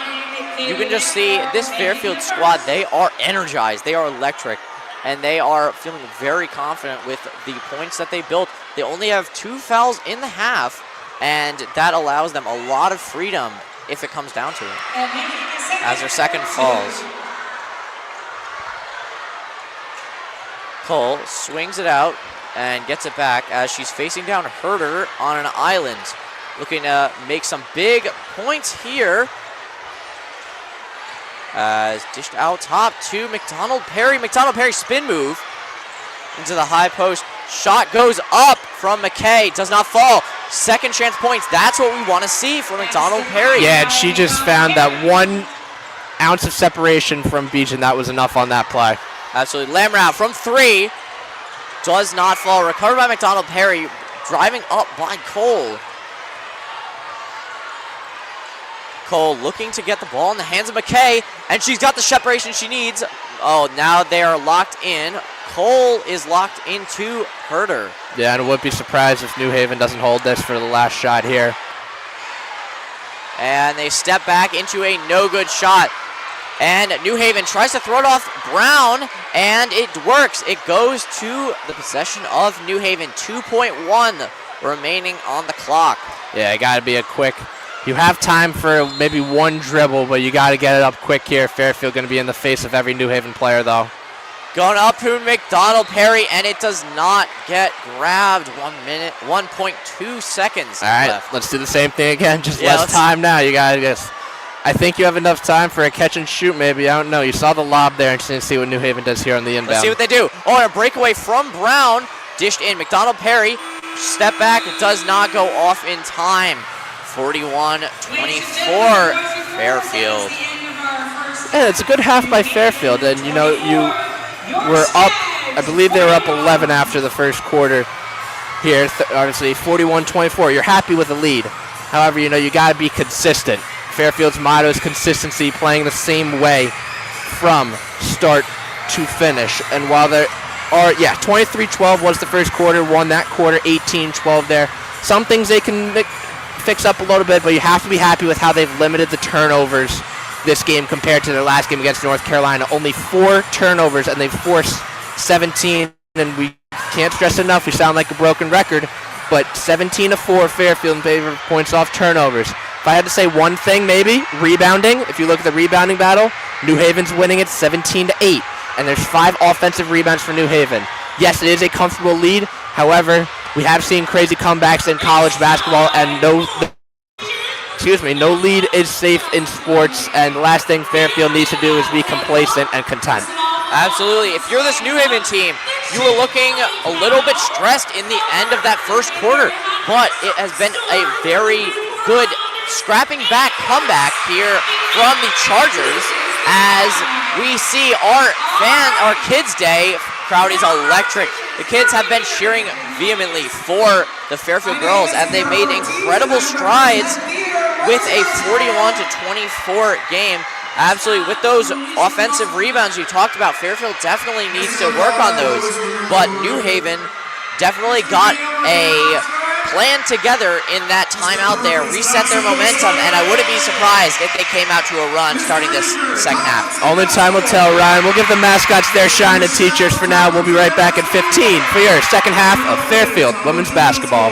You can just see this Fairfield squad, they are energized, they are electric, and they are feeling very confident with the points that they built. They only have 2 fouls in the half, and that allows them a lot of freedom if it comes down to it, as their second falls. Cole swings it out and gets it back as she's facing down Herder on an island. Looking to make some big points here. As dished out top to McDonald Perry. McDonald Perry spin move into the high post. Shot goes up from McKay, does not fall. Second chance points, that's what we want to see from McDonald Perry. Yeah, and she just found that 1 ounce of separation from Beach, and that was enough on that play. Absolutely. Lamrow from 3, does not fall. Recovered by McDonald Perry, driving up by Cole. Cole looking to get the ball in the hands of McKay, and she's got the separation she needs. Oh, now they are locked in. Cole is locked into Herder. Yeah, and I wouldn't be surprised if New Haven doesn't hold this for the last shot here. And they step back into a no-good shot. And New Haven tries to throw it off Brown, and it works. It goes to the possession of New Haven. 2.1 remaining on the clock. Yeah, it got to be a quick. You have time for maybe 1 dribble, but you got to get it up quick here. Fairfield going to be in the face of every New Haven player, though. Going up to McDonald Perry, and it does not get grabbed. 1 minute, 1.2 seconds All right, left. let's do the same thing again. Just less time now. You got to just. I think you have enough time for a catch and shoot, maybe. I don't know. You saw the lob there, and see what New Haven does here on the inbound. Let's see what they do. Oh, and a breakaway from Brown. Dished in. McDonald Perry. Step back. Does not go off in time. 41-24 Fairfield. Yeah, it's a good half by Fairfield, and you were up. I believe they were up 11 after the first quarter here. Obviously, 41-24. You're happy with the lead. However, you got to be consistent. Fairfield's motto is consistency, playing the same way from start to finish. And while there are, 23-12 was the first quarter, won that quarter 18-12 there. Some things they can fix up a little bit, but you have to be happy with how they've limited the turnovers this game compared to their last game against North Carolina. Only 4 turnovers, and they've forced 17, and we can't stress enough, we sound like a broken record, but 17-4 Fairfield in favor of points off turnovers. If I had to say one thing, maybe, rebounding. If you look at the rebounding battle, New Haven's winning it 17-8, and there's 5 offensive rebounds for New Haven. Yes, it is a comfortable lead. However, we have seen crazy comebacks in college basketball, and no lead is safe in sports. And the last thing Fairfield needs to do is be complacent and content. Absolutely. If you're this New Haven team, you were looking a little bit stressed in the end of that first quarter, but it has been a very good scrapping back comeback here from the Chargers as we see our Kids Day crowd is electric. The kids have been cheering vehemently for the Fairfield girls, and they made incredible strides with a 41-24 game. Absolutely, with those offensive rebounds you talked about, Fairfield definitely needs to work on those, but New Haven definitely got a plan together in that timeout there, reset their momentum, and I wouldn't be surprised if they came out to a run starting this second half. Only time will tell, Ryan. We'll give the mascots their shine and teachers for now. We'll be right back at 15 for your second half of Fairfield women's basketball.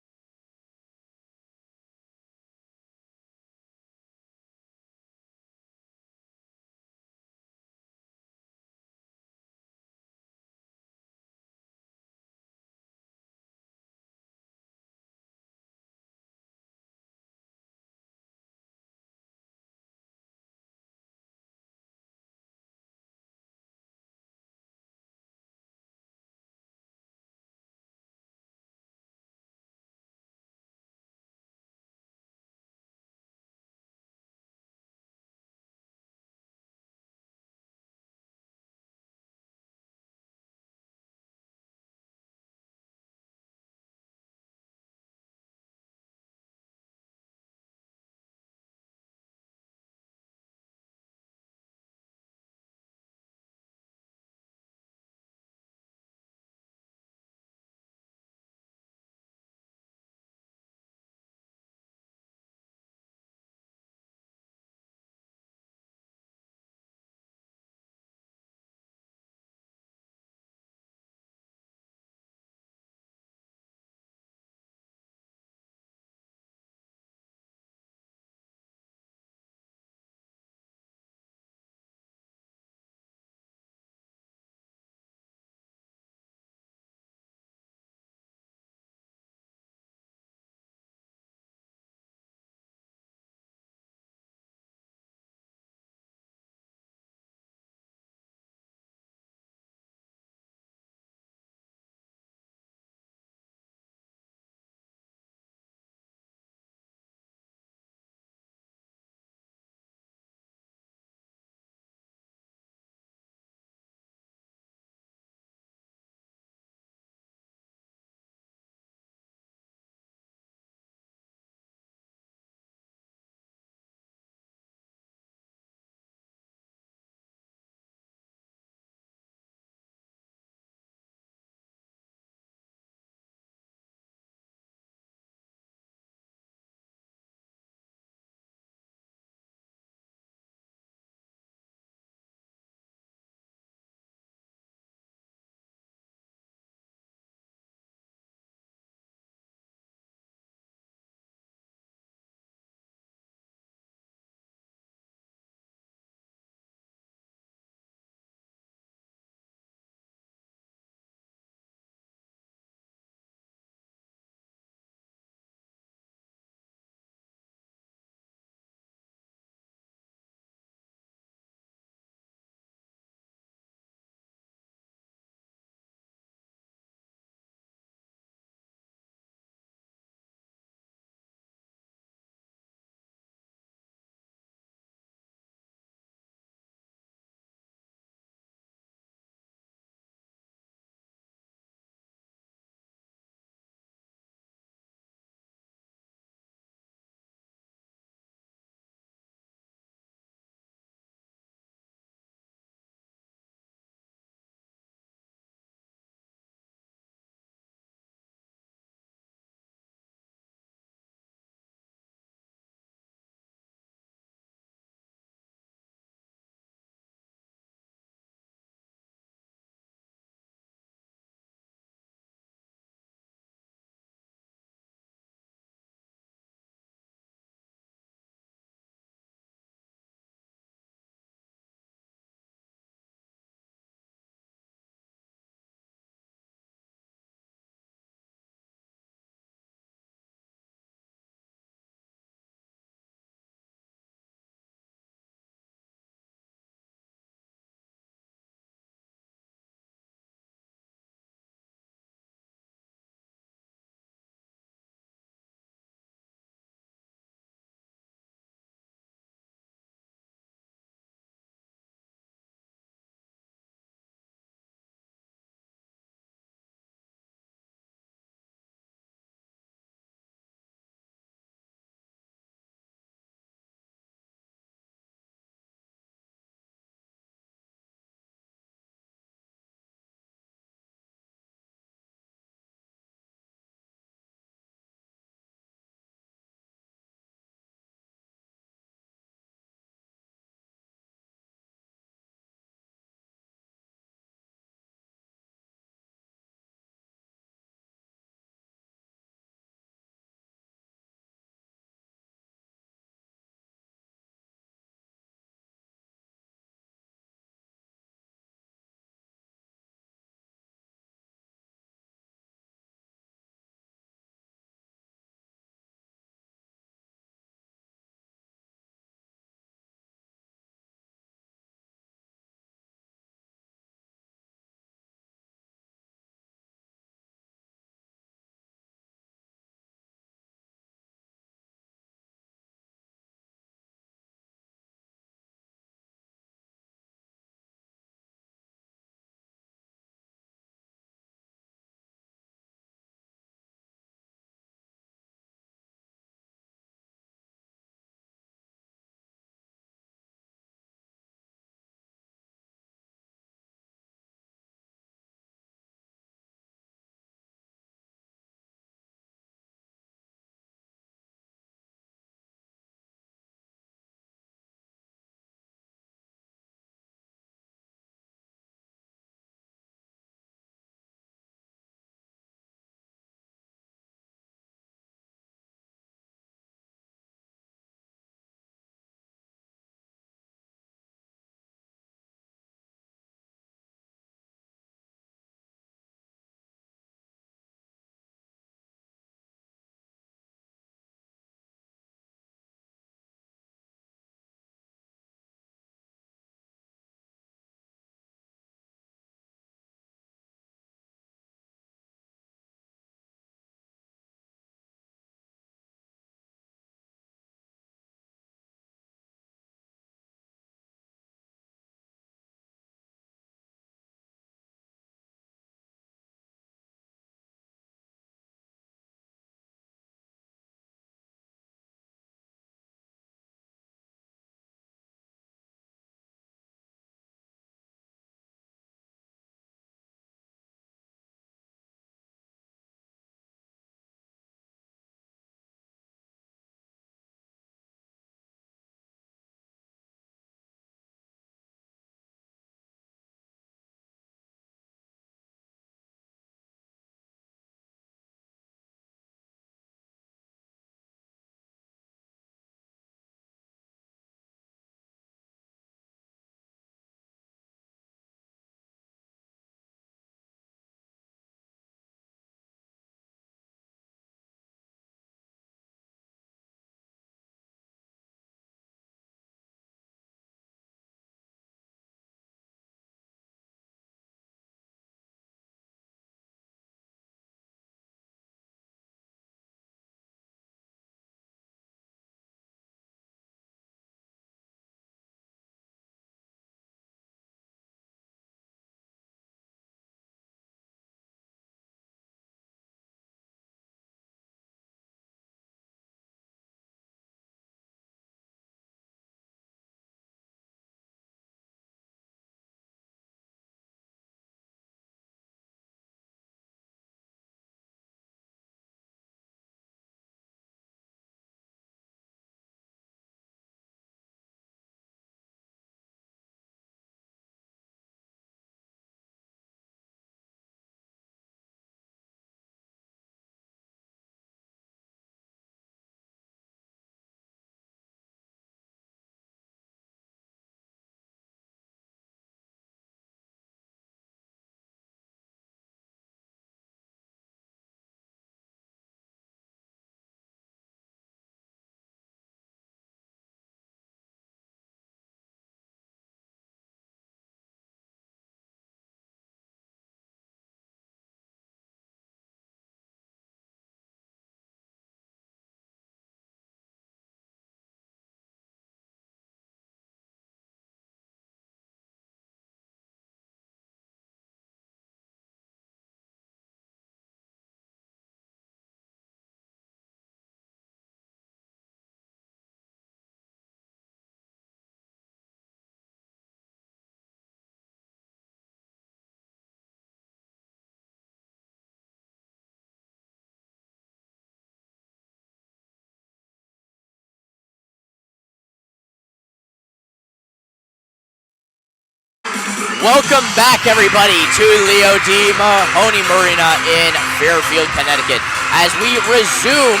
Welcome back, everybody, to Leo D. Mahoney Marina in Fairfield, Connecticut, as we resume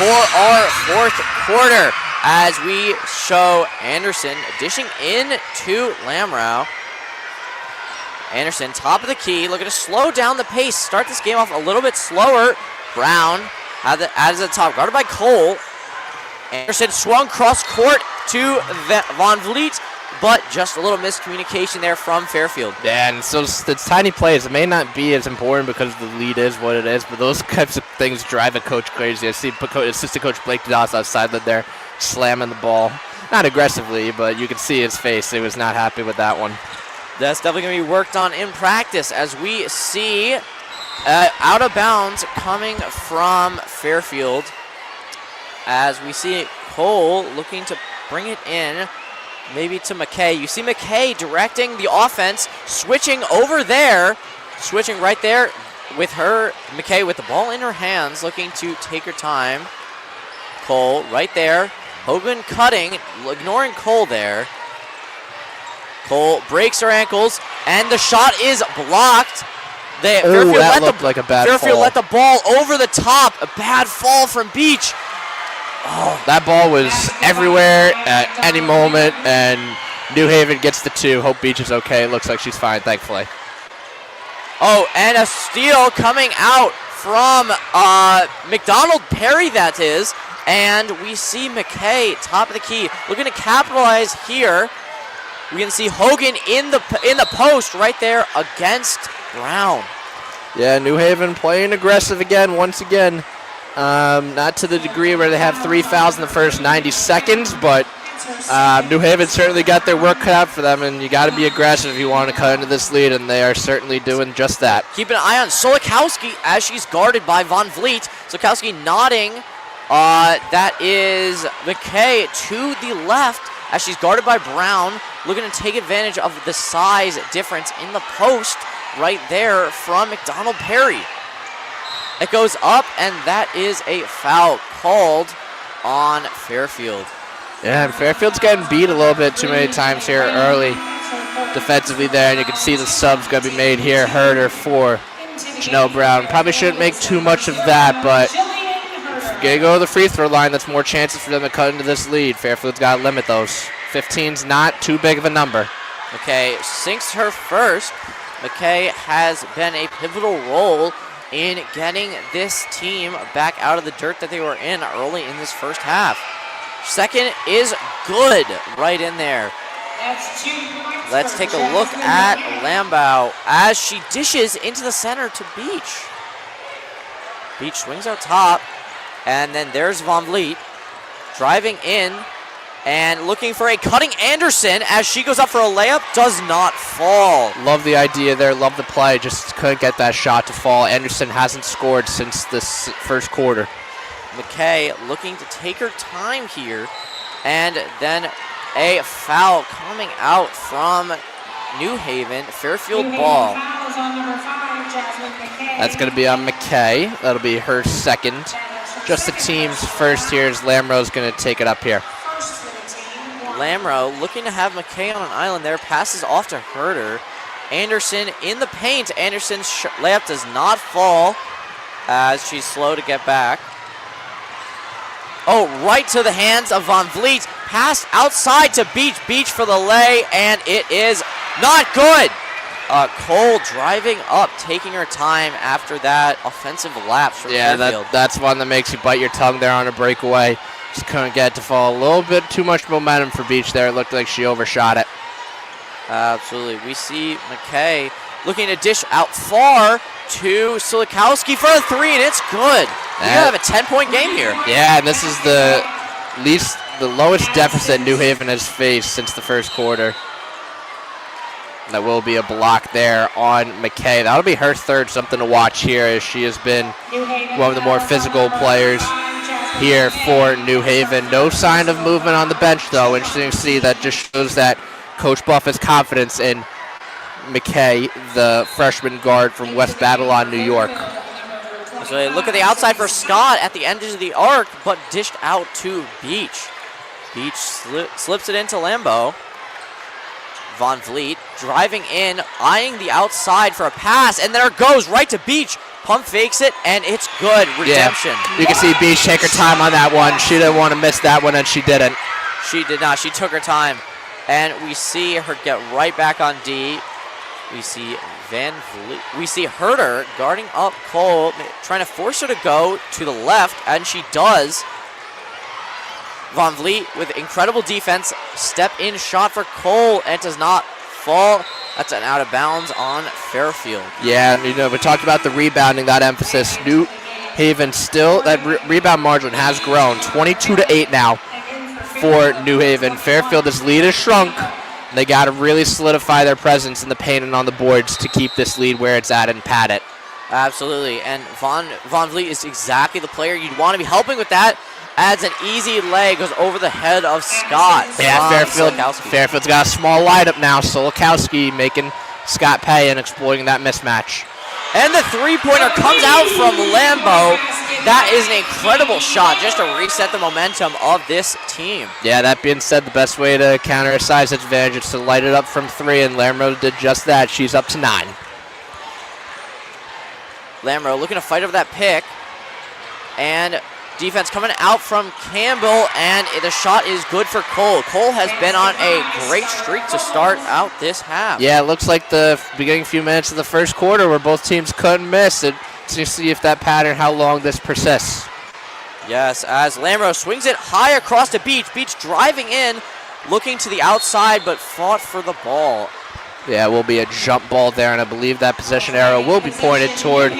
for our fourth quarter, as we show Anderson dishing in to Lamrow. Anderson, top of the key, looking to slow down the pace, start this game off a little bit slower. Brown at the top, guarded by Cole. Anderson swung cross court to Von Vliet, but just a little miscommunication there from Fairfield. Yeah, and so the tiny plays, it may not be as important because the lead is what it is, but those types of things drive a coach crazy. I see assistant coach Blake Doss outside there slamming the ball. Not aggressively, but you can see his face. He was not happy with that one. That's definitely going to be worked on in practice, as we see out of bounds coming from Fairfield. As we see Cole looking to bring it in, maybe to McKay. You see McKay directing the offense, switching over there, switching right there with her, McKay with the ball in her hands, looking to take her time. Cole right there. Hogan cutting, ignoring Cole there. Cole breaks her ankles, and the shot is blocked. Fairfield like a bad Fairfield fall. let the ball over the top. A bad fall from Beach. Oh, that ball was everywhere at any moment, and New Haven gets the two. Hope Beach is okay. Looks like she's fine, thankfully. Oh, and a steal coming out from McDonald Perry, that is. And we see McKay, top of the key, looking to capitalize here. We can see Hogan in the post right there against Brown. Yeah, New Haven playing aggressive again, once again. Not to the degree where they have 3 fouls in the first 90 seconds, but New Haven certainly got their work cut out for them, and you got to be aggressive if you want to cut into this lead, and they are certainly doing just that. Keep an eye on Solikowski as she's guarded by Von Vliet. Solikowski nodding. That is McKay to the left as she's guarded by Brown, looking to take advantage of the size difference in the post right there from McDonald Perry. It goes up, and that is a foul called on Fairfield. Yeah, and Fairfield's getting beat a little bit too many times here early defensively there, and you can see the subs going to be made here. Herder for Janelle Brown. Probably shouldn't make too much of that, but going to go to the free throw line. That's more chances for them to cut into this lead. Fairfield's got to limit those. 15's not too big of a number. McKay sinks her first. McKay has been a pivotal role in getting this team back out of the dirt that they were in early in this first half. Second is good right in there. Let's take a look at Lambow as she dishes into the center to Beach. Beach swings out top, and then there's Von Vliet driving in and looking for a cutting Anderson as she goes up for a layup, does not fall. Love the idea there, love the play, just couldn't get that shot to fall. Anderson hasn't scored since this first quarter. McKay looking to take her time here, and then a foul coming out from New Haven. Fairfield ball. That's going to be on McKay. That'll be her second. Just the team's first here as Lamrow's going to take it up here. Lamrow looking to have McKay on an island there, passes off to Herder. Anderson in the paint. Anderson's layup does not fall as she's slow to get back. Oh, right to the hands of Von Vliet. Pass outside to Beach. Beach for the lay, and it is not good. Cole driving up, taking her time after that offensive lapse from Fairfield. That's one that makes you bite your tongue there on a breakaway. Just couldn't get it to fall. A little bit too much momentum for Beach there. It looked like she overshot it. Absolutely. We see McKay looking to dish out far to Solikowski for a three, and it's good. We have a 10-point game here. Yeah, and this is the lowest deficit New Haven has faced since the first quarter. That will be a block there on McKay. That'll be her third, something to watch here, as she has been one of the more physical players here for New Haven. No sign of movement on the bench, though. Interesting to see. That just shows that Coach Buff has confidence in McKay, the freshman guard from West Babylon, New York. So they look at the outside for Scott at the end of the arc, but dished out to Beach. Beach slips it into Lambeau. Von Vliet driving in, eyeing the outside for a pass, and there it goes right to Beach. Pump fakes it, and it's good. Redemption. Yeah. You can see Beach take her time on that one. She didn't want to miss that one, and she didn't. She did not. She took her time. And we see her get right back on D. We see Van Vliet. We see Herder guarding up Cole, trying to force her to go to the left, and she does. Von Vliet with incredible defense. Step in shot for Cole, and it does not fall. That's an out of bounds on Fairfield. Yeah, we talked about the rebounding, that emphasis. New Haven still, that rebound margin has grown. 22-8 now for New Haven. Fairfield's lead has shrunk. They got to really solidify their presence in the paint and on the boards to keep this lead where it's at and pad it. Absolutely, and Von Vliet is exactly the player you'd want to be helping with that. Adds an easy leg, goes over the head of Scott. Yeah, Fairfield's got a small lineup now. Solikowski making Scott pay and exploiting that mismatch. And the three-pointer comes out from Lambo. That is an incredible shot just to reset the momentum of this team. Yeah, that being said, the best way to counter a size advantage is to light it up from 3, and Lamro did just that. She's up to 9. Lamro looking to fight over that pick. And defense coming out from Campbell, and the shot is good for Cole. Cole has been on a great streak to start out this half. Yeah, it looks like the beginning few minutes of the first quarter where both teams couldn't miss it. To see if that pattern, how long this persists. Yes, as Lamro swings it high across the Beach. Beach driving in, looking to the outside, but fought for the ball. Yeah, it will be a jump ball there, and I believe that possession arrow will be pointed toward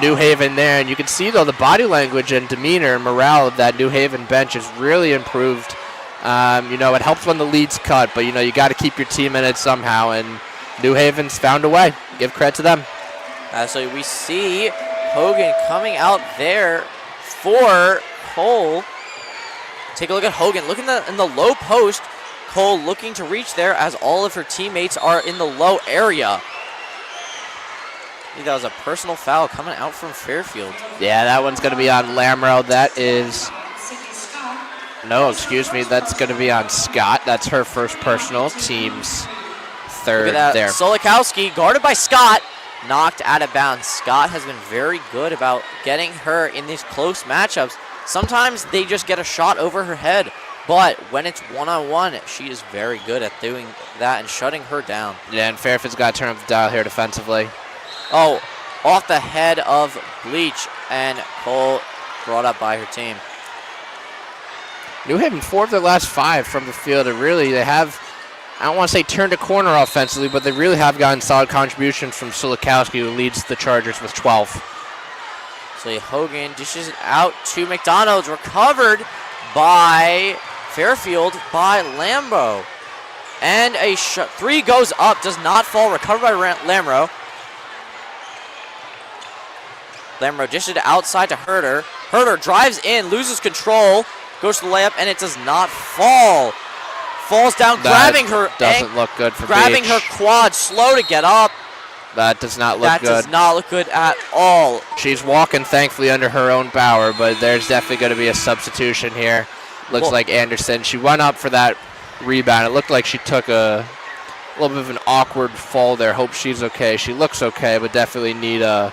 New Haven there. And you can see, though, the body language and demeanor and morale of that New Haven bench has really improved. It helps when the lead's cut, but, you got to keep your team in it somehow, and New Haven's found a way. Give credit to them. So we see Hogan coming out there for Cole. Take a look at Hogan. Look in the low post. Cole looking to reach there as all of her teammates are in the low area. I think that was a personal foul coming out from Fairfield. Yeah, that one's going to be on Lamro. That is... No, excuse me. That's going to be on Scott. That's her first personal. Team's third look at that. there. Solikowski guarded by Scott. Knocked out of bounds. Scott has been very good about getting her in these close matchups. Sometimes they just get a shot over her head, but when it's one-on-one, she is very good at doing that and shutting her down. Yeah, and Fairfield's got to turn up the dial here defensively. Oh, off the head of Bleach, and Cole brought up by her team. New Haven 4 of their last 5 from the field, and really they have, I don't want to say turned a corner offensively, but they really have gotten solid contributions from Solikowski, who leads the Chargers with 12. So Hogan dishes it out to McDonald's, recovered by Fairfield by Lambo. And a three goes up, does not fall, recovered by Lamro. Lamro dishes it outside to Herder. Herder drives in, loses control, goes to the layup, and it does not fall. Falls down, grabbing her. Doesn't look good for grabbing Beach. her quad, slow to get up. That does not look good. That does not look good at all. She's walking, thankfully, under her own power, but there's definitely going to be a substitution here. Looks like Anderson. She went up for that rebound. It looked like she took a little bit of an awkward fall there. Hope she's okay. She looks okay, but definitely need a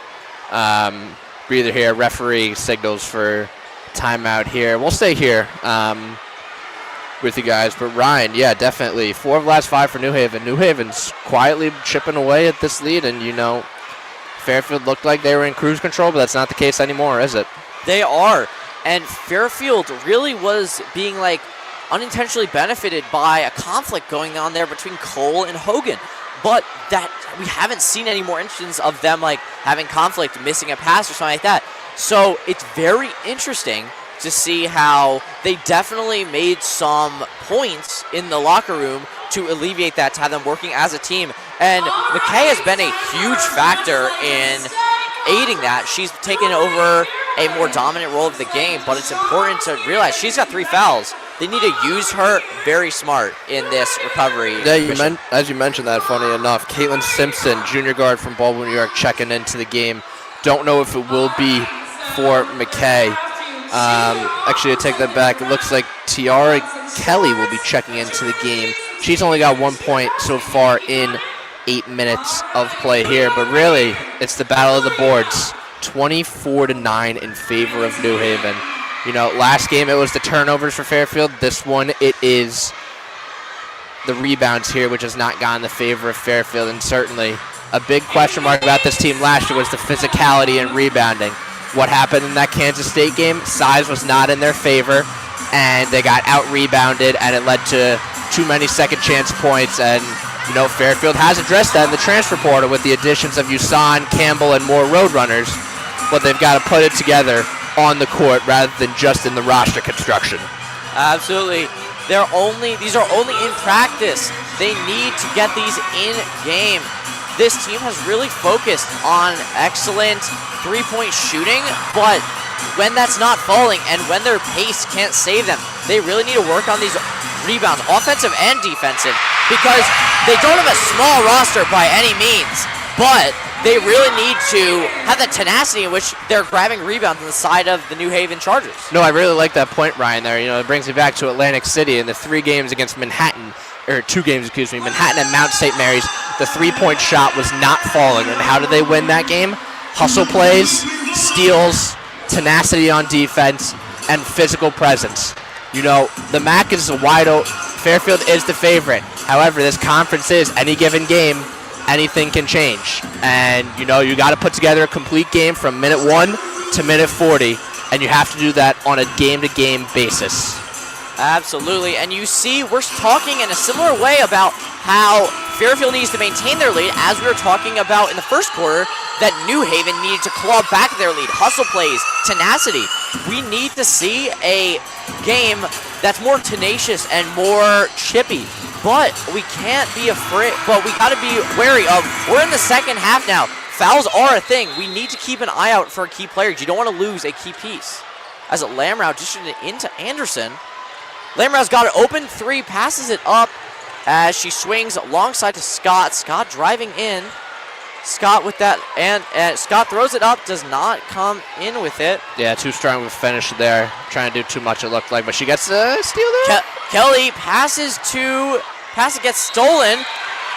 breather here. Referee signals for timeout here. We'll stay here with you guys. But Ryan, yeah, definitely 4 of the last 5 for New Haven. New Haven's quietly chipping away at this lead, and Fairfield looked like they were in cruise control, but that's not the case anymore, is it? They are, and Fairfield really was being unintentionally benefited by a conflict going on there between Cole and Hogan. But that we haven't seen any more instances of them having conflict, missing a pass or something like that. So it's very interesting to see how they definitely made some points in the locker room to alleviate that, to have them working as a team. And McKay has been a huge factor in aiding that. She's taken over a more dominant role of the game, but it's important to realize she's got 3 fouls. They need to use her very smart in this recovery. Yeah, as you mentioned that, funny enough, Caitlin Simpson, junior guard from Baldwin, New York, checking into the game. Don't know if it will be for McKay. Actually, I take that back. It looks like Tiara Kelly will be checking into the game She's only got 1 point so far in 8 minutes of play here, but really, it's the battle of the boards. 24-9 in favor of New Haven. You know, last game it was the turnovers for Fairfield. This one it is the rebounds here, which has not gone in the favor of Fairfield. And certainly a big question mark about this team last year was the physicality and rebounding. What happened in that Kansas State game? Size was not in their favor, and they got out-rebounded, and it led to too many second-chance points. And, you know, Fairfield has addressed that in the transfer portal with the additions of Usan, Campbell, and more Roadrunners. But they've got to put it together on the court rather than just in the roster construction. Absolutely. These are only in practice. They need to get these in game. This team has really focused on excellent three-point shooting, but when that's not falling and when their pace can't save them, they really need to work on these rebounds, offensive and defensive, because they don't have a small roster by any means, but they really need to have the tenacity in which they're grabbing rebounds on the side of the New Haven Chargers. No, I really like that point, Ryan, there. You know, it brings me back to Atlantic City and the 3 games against Manhattan, or 2 games, excuse me, Manhattan and Mount St. Mary's. The three-point shot was not falling. And how did they win that game? Hustle plays, steals, tenacity on defense, and physical presence. You know, the MAC is wide open. Fairfield is the favorite. However, this conference is any given game, anything can change. And, you know, you got to put together a complete game from minute 1 to minute 40, and you have to do that on a game-to-game basis. Absolutely, and you see, we're talking in a similar way about how Fairfield needs to maintain their lead, as we were talking about in the first quarter, that New Haven needed to claw back their lead. Hustle plays, tenacity. We need to see a game that's more tenacious and more chippy, but we can't be afraid, but we got to be wary of, we're in the second half now. Fouls are a thing. We need to keep an eye out for key players. You don't want to lose a key piece. As Lamrau dishes it into Anderson. Lamrau's got an open 3, passes it up as she swings alongside to Scott. Scott driving in. Scott with that, and Scott throws it up, does not come in with it. Yeah, too strong of a finish there. Trying to do too much, it looked like, but she gets a steal there. Kelly pass gets stolen,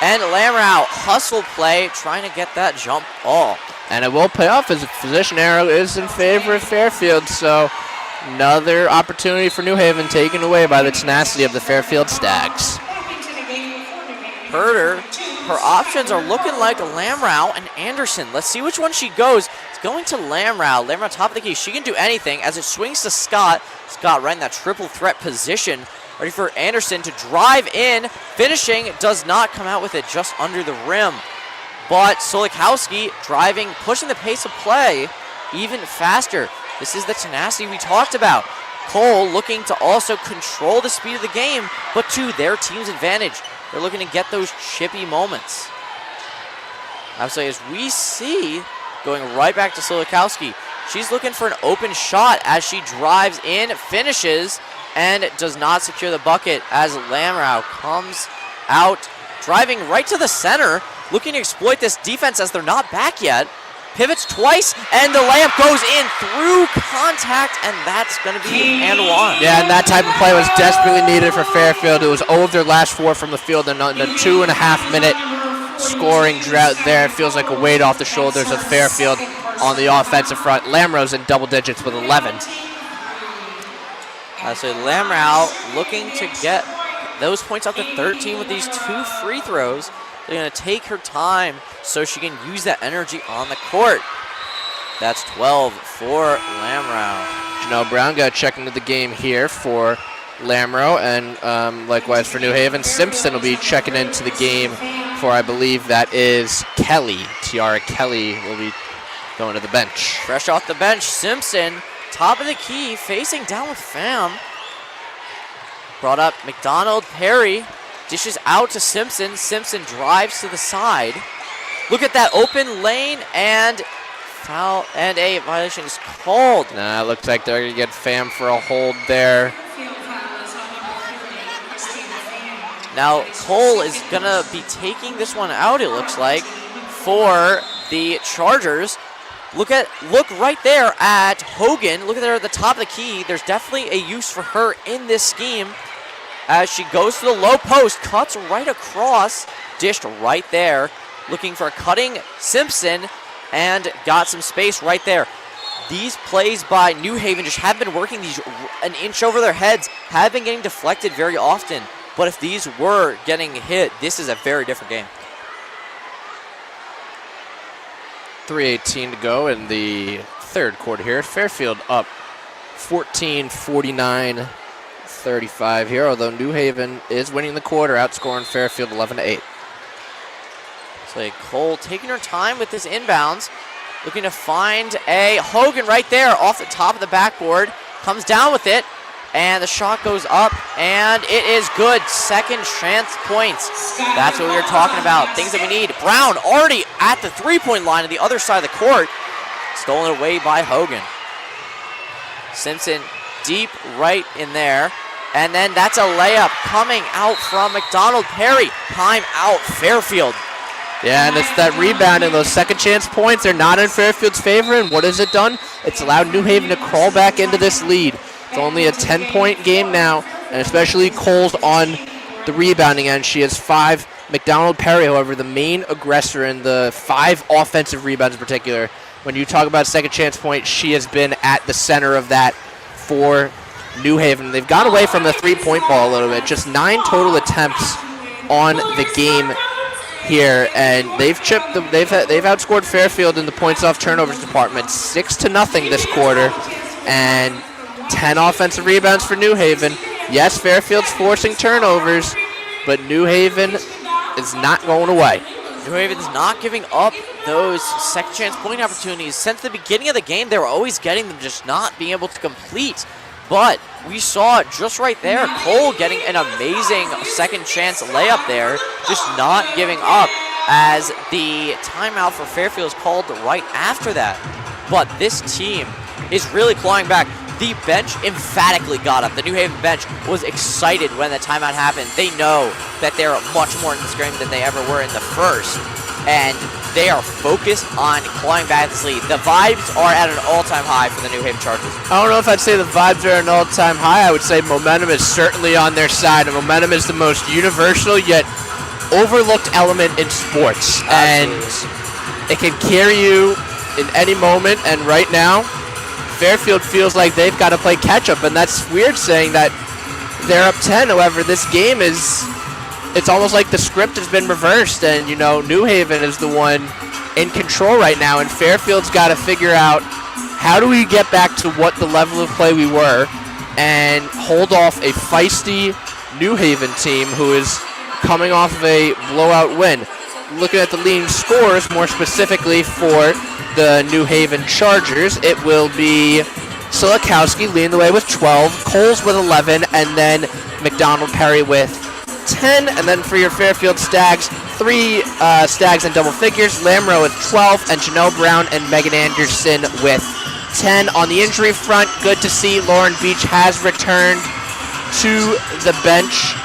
and Lamrau hustle play, trying to get that jump ball. And it will pay off as the position arrow is in favor of Fairfield, so another opportunity for New Haven taken away by the tenacity of the Fairfield Stags. Herder, her options are looking like Lamrau and Anderson. Let's see which one she goes. It's going to Lamrau. Lamrau top of the key. She can do anything as it swings to Scott. Scott right in that triple threat position. Ready for Anderson to drive in. Finishing, does not come out with it, just under the rim. But Solikowski driving, pushing the pace of play even faster. This is the tenacity we talked about. Cole looking to also control the speed of the game, but to their team's advantage. They're looking to get those chippy moments. Absolutely, as we see, going right back to Solikowski. She's looking for an open shot as she drives in, finishes, and does not secure the bucket as Lamrau comes out, driving right to the center, looking to exploit this defense as they're not back yet. Pivots twice, and the layup goes in through contact, and that's going to be and one. Yeah, and that type of play was desperately needed for Fairfield. It was 0 of their last 4 from the field, and in a 2.5-minute scoring drought there. It feels like a weight off the shoulders of Fairfield on the offensive front. Lamrau's in double digits with 11. So Lamrau looking to get those points up to 13 with these 2 free throws. They're going to take her time so she can use that energy on the court. That's 12 for Lamrau. Janelle Brown got checked into the game here for Lamrau, and likewise for New Haven. Simpson will be checking into the game for, I believe that is Kelly. Tiara Kelly will be going to the bench. Fresh off the bench, Simpson, top of the key, facing down with Pham. Brought up McDonald, Perry. Dishes out to Simpson. Simpson drives to the side. Look at that open lane, and foul, and a violation is called. Nah, looks like they're going to get Pham for a hold there. Now Cole is going to be taking this one out, it looks like, for the Chargers. Look right there at Hogan. Look at there at the top of the key. There's definitely a use for her in this scheme. as she goes to the low post, cuts right across, dished right there, looking for a cutting Simpson, and got some space right there. These plays by New Haven just have been working these an inch over their heads, have been getting deflected very often. But if these were getting hit, this is a very different game. 3:18 to go in the third quarter here. Fairfield up 14, 49-35 here, although New Haven is winning the quarter, outscoring Fairfield 11-8. So Cole taking her time with this inbounds, looking to find a Hogan right there off the top of the backboard, comes down with it, and the shot goes up, and it is good. Second chance points. That's what we were talking about, things that we need. Brown already at the three-point line on the other side of the court, stolen away by Hogan. Simpson deep right in there, and then that's a layup coming out from McDonald Perry. Time out Fairfield. Yeah, and it's that rebound and those second chance points. They're not in Fairfield's favor, and what has it done? It's allowed New Haven to crawl back into this lead. It's only a 10-point game now, and especially Cole's on the rebounding end. She has 5. McDonald Perry, however, the main aggressor in the 5 offensive rebounds in particular. When you talk about second chance point, she has been at the center of that for New Haven. They've gone away from the three-point ball a little bit. Just 9 total attempts on the game here, and they've outscored Fairfield in the points off turnovers department 6-0 this quarter, and 10 offensive rebounds for New Haven. Yes, Fairfield's forcing turnovers, but New Haven is not going away. New Haven's not giving up those second chance point opportunities. Since the beginning of the game, they were always getting them, just not being able to complete. But we saw it just right there. Cole getting an amazing second chance layup there, just not giving up, as the timeout for Fairfield is called right after that. But this team is really clawing back. The bench emphatically got up. The New Haven bench was excited when the timeout happened. They know that they're much more in this game than they ever were in the first, and they are focused on clawing back this lead. The vibes are at an all-time high for the New Haven Chargers. I don't know if I'd say the vibes are at an all-time high. I would say momentum is certainly on their side, and momentum is the most universal yet overlooked element in sports. Absolutely. And it can carry you in any moment, and right now, Fairfield feels like they've got to play catch-up, and that's weird saying that they're up 10. However, this game it's almost like the script has been reversed, and, New Haven is the one in control right now, and Fairfield's got to figure out how do we get back to what the level of play we were and hold off a feisty New Haven team who is coming off of a blowout win. Looking at the leading scores, more specifically for the New Haven Chargers, it will be Silikowski leading the way with 12, Coles with 11, and then McDonald Perry with 10. And then for your Fairfield Stags, 3 Stags in double figures, Lamro with 12, and Janelle Brown and Megan Anderson with 10. On the injury front, good to see Lauren Beach has returned to the bench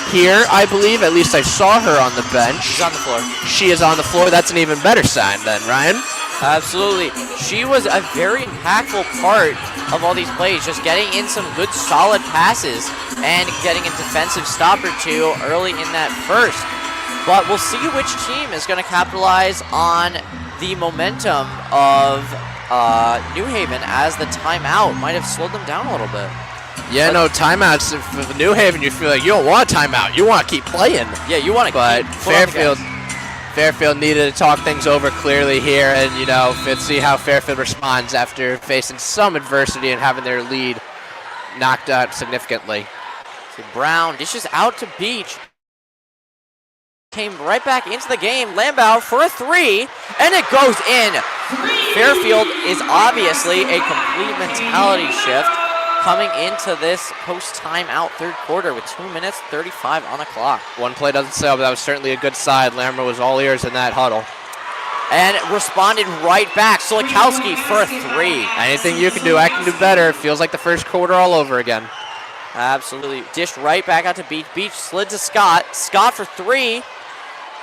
here, I believe. At least I saw her on the bench. She's on the floor. She is on the floor. That's an even better sign then, Ryan. Absolutely. She was a very impactful part of all these plays, just getting in some good solid passes and getting a defensive stop or two early in that first. But we'll see which team is going to capitalize on the momentum of New Haven, as the timeout might have slowed them down a little bit. Yeah, no, timeouts. For New Haven, you feel like you don't want a timeout. You want to keep playing. Yeah, you want to keep playing. Fairfield needed to talk things over clearly here, and, let's see how Fairfield responds after facing some adversity and having their lead knocked out significantly. So Brown dishes out to Beach. Came right back into the game. Lambeau for a 3, and it goes in. Fairfield is obviously a complete mentality shift coming into this post-timeout third quarter with 2 minutes 35 on the clock. One play doesn't sell, but that was certainly a good side. Lamro was all ears in that huddle. And responded right back. Silikowski for a 3. Anything you can do, I can do better. Feels like the first quarter all over again. Absolutely. Dished right back out to Beach. Beach slid to Scott. Scott for 3.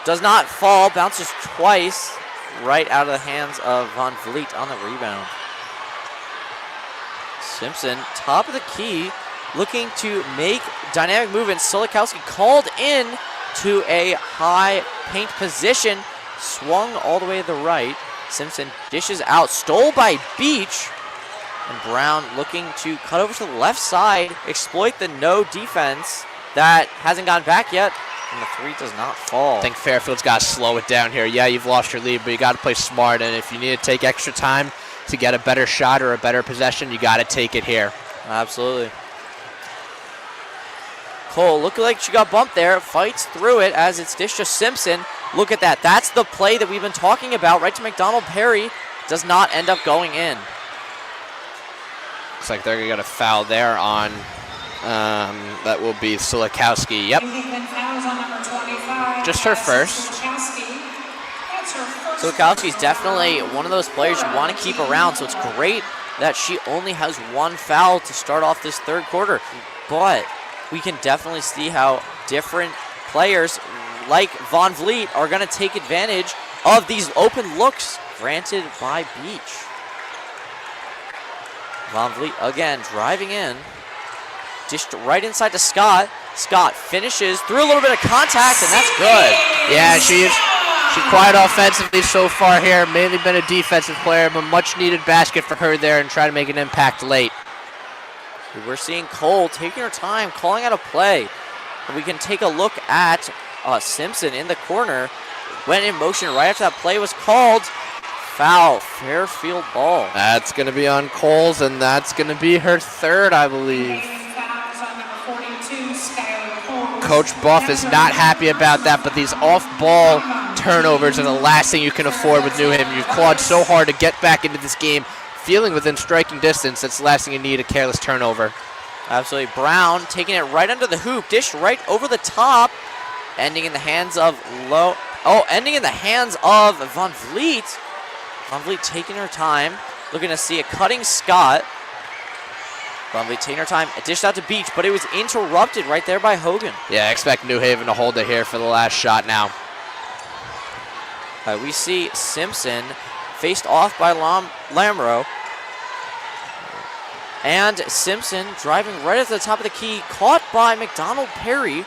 Does not fall. Bounces twice right out of the hands of Von Vliet on the rebound. Simpson, top of the key, looking to make dynamic movements. Solikowski called in to a high paint position, swung all the way to the right. Simpson dishes out, stole by Beach. And Brown looking to cut over to the left side, exploit the no defense that hasn't gone back yet. And the three does not fall. I think Fairfield's got to slow it down here. Yeah, you've lost your lead, but you got to play smart. And if you need to take extra time to get a better shot or a better possession, you got to take it here. Absolutely. Cole looking like she got bumped there, fights through it as it's dished to Simpson. Look at that. That's the play that we've been talking about, right to McDonald Perry. Does not end up going in. Looks like they're going to get a foul there on, that will be Solikowski. Yep. Just her first. Solikowski's definitely one of those players you want to keep around, so it's great that she only has one foul to start off this third quarter. But we can definitely see how different players like Von Vliet are going to take advantage of these open looks granted by Beach. Von Vliet again driving in. Just right inside to Scott. Scott finishes through a little bit of contact, and that's good. Yeah, she's quiet offensively so far here. Mainly been a defensive player, but much needed basket for her there and try to make an impact late. We're seeing Cole taking her time, calling out a play. And we can take a look at Simpson in the corner. Went in motion right after that play was called. Foul, Fairfield ball. That's going to be on Coles, and that's going to be her third, I believe. Coach Buff is not happy about that, but these off-ball turnovers are the last thing you can afford with New Haven. You've clawed so hard to get back into this game, feeling within striking distance. That's the last thing you need, a careless turnover. Absolutely. Brown taking it right under the hoop, dish right over the top, ending in the hands of Von Vliet. Von Vliet taking her time, looking to see a cutting Scott. Von Vliet taking her time, dished out to Beach, but it was interrupted right there by Hogan. Yeah, I expect New Haven to hold it here for the last shot now. We see Simpson faced off by Lamro. And Simpson driving right at the top of the key, caught by McDonald Perry.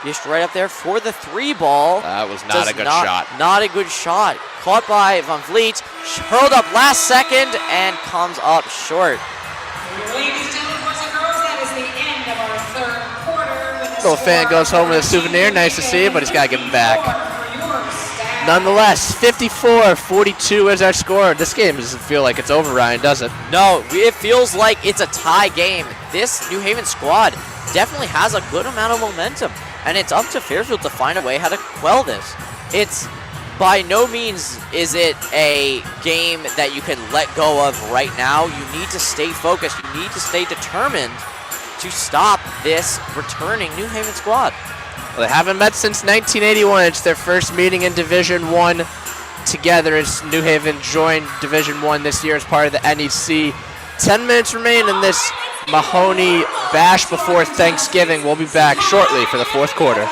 Just right up there for the three ball. That was not a good shot. Not a good shot. Caught by Von Vliet, hurled up last second and comes up short. Ladies, gentlemen, boys and girls, that is the end of our third quarter. Little fan goes home with a souvenir. Nice to see, but he's got to give him back. Nonetheless, 54-42 is our score. This game doesn't feel like it's over, Ryan, does it? No, it feels like it's a tie game. This New Haven squad definitely has a good amount of momentum, and it's up to Fairfield to find a way how to quell this. It's by no means is it a game that you can let go of right now. You need to stay focused. You need to stay determined to stop this returning New Haven squad. Well, they haven't met since 1981. It's their first meeting in Division I together as New Haven joined Division I this year as part of the NEC. 10 minutes remain in this Mahoney Bash before Thanksgiving. We'll be back shortly for the fourth quarter.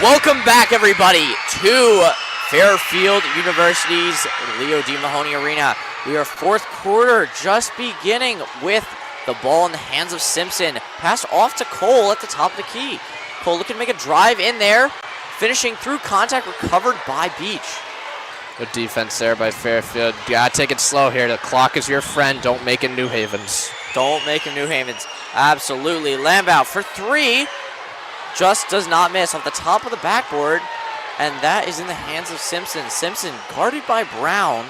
Welcome back, everybody, to Fairfield University's Leo D. Mahoney Arena. We are fourth quarter just beginning with the ball in the hands of Simpson. Pass off to Cole at the top of the key. Cole looking to make a drive in there, finishing through contact, recovered by Beach. Good defense there by Fairfield. You gotta take it slow here. The clock is your friend. Don't make it New Haven's. Don't make him New Haven's. Absolutely. Lambout for three. Just does not miss off the top of the backboard. And that is in the hands of Simpson. Simpson guarded by Brown.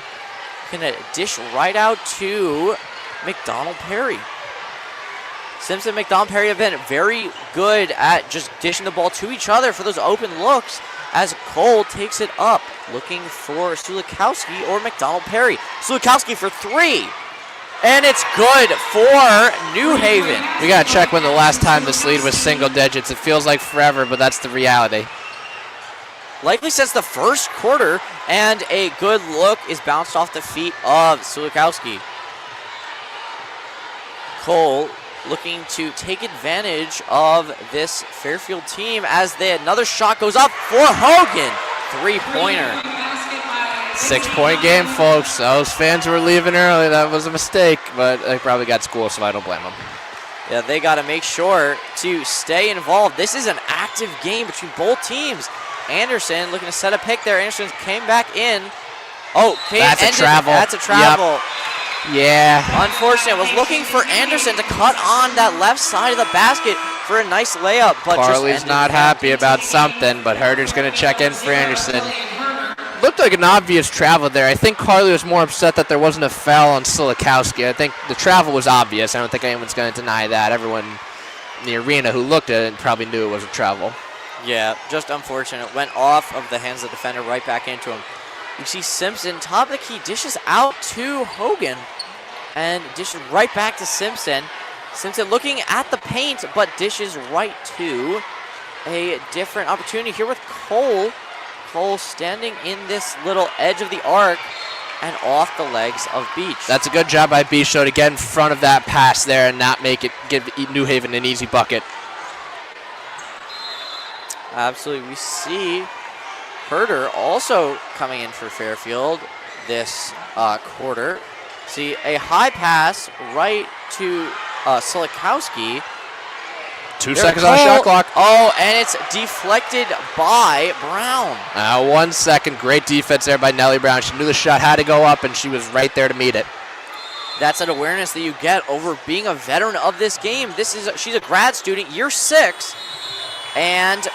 Gonna dish right out to McDonald Perry. Simpson and McDonald Perry have been very good at just dishing the ball to each other for those open looks as Cole takes it up, looking for Sulikowski or McDonald Perry. Sulikowski for three. And it's good for New Haven. We gotta check when the last time this lead was single digits. It feels like forever, but that's the reality. Likely since the first quarter, and a good look is bounced off the feet of Sulikowski. Cole looking to take advantage of this Fairfield team as another shot goes up for Hogan. Three-pointer. 6-point game, folks. Those fans who were leaving early, that was a mistake, but they probably got school, so I don't blame them. Yeah, they got to make sure to stay involved. This is an active game between both teams. Anderson looking to set a pick there. Anderson came back in. Oh, that's a travel. That's a travel. Yep. Yeah. Unfortunate. Was looking for Anderson to cut on that left side of the basket for a nice layup, but Carly's not happy about something, but Herder's going to check in for Anderson. Looked like an obvious travel there. I think Carly was more upset that there wasn't a foul on Sulikowski. I think the travel was obvious. I don't think anyone's going to deny that. Everyone in the arena who looked at it probably knew it was a travel. Yeah, just unfortunate. Went off of the hands of the defender, right back into him. You see Simpson, top of the key, dishes out to Hogan, and dishes right back to Simpson. Simpson looking at the paint, but dishes right to a different opportunity here with Cole. Cole standing in this little edge of the arc and off the legs of Beach. That's a good job by Beach, though, to get in front of that pass there and not give New Haven an easy bucket. Absolutely. We see Herder also coming in for Fairfield this quarter. See a high pass right to Sulikowski. 2 seconds on the shot clock. Oh, and it's deflected by Brown. 1 second. Great defense there by Nellie Brown. She knew the shot had to go up, and she was right there to meet it. That's an awareness that you get over being a veteran of this game. She's a grad student, year 6, and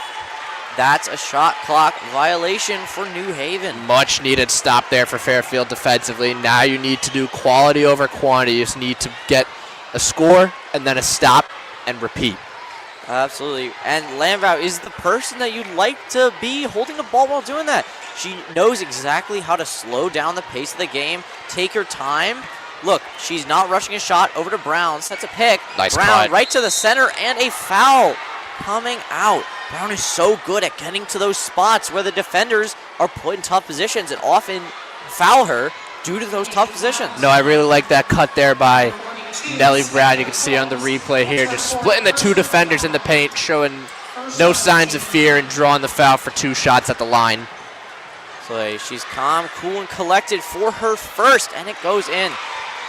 that's a shot clock violation for New Haven. Much needed stop there for Fairfield defensively. Now you need to do quality over quantity. You just need to get a score and then a stop and repeat. Absolutely. And Lambout is the person that you'd like to be holding the ball while doing that. She knows exactly how to slow down the pace of the game, take her time. Look, she's not rushing a shot over to Brown. Sets a pick. Nice Brown cut. right to the center, and a foul coming out. Brown is so good at getting to those spots where the defenders are put in tough positions and often foul her due to those tough positions. No, I really like that cut there by Nellie Brown. You can see on the replay here, just splitting the two defenders in the paint, showing no signs of fear and drawing the foul for 2 shots at the line. So she's calm, cool, and collected for her first, and it goes in.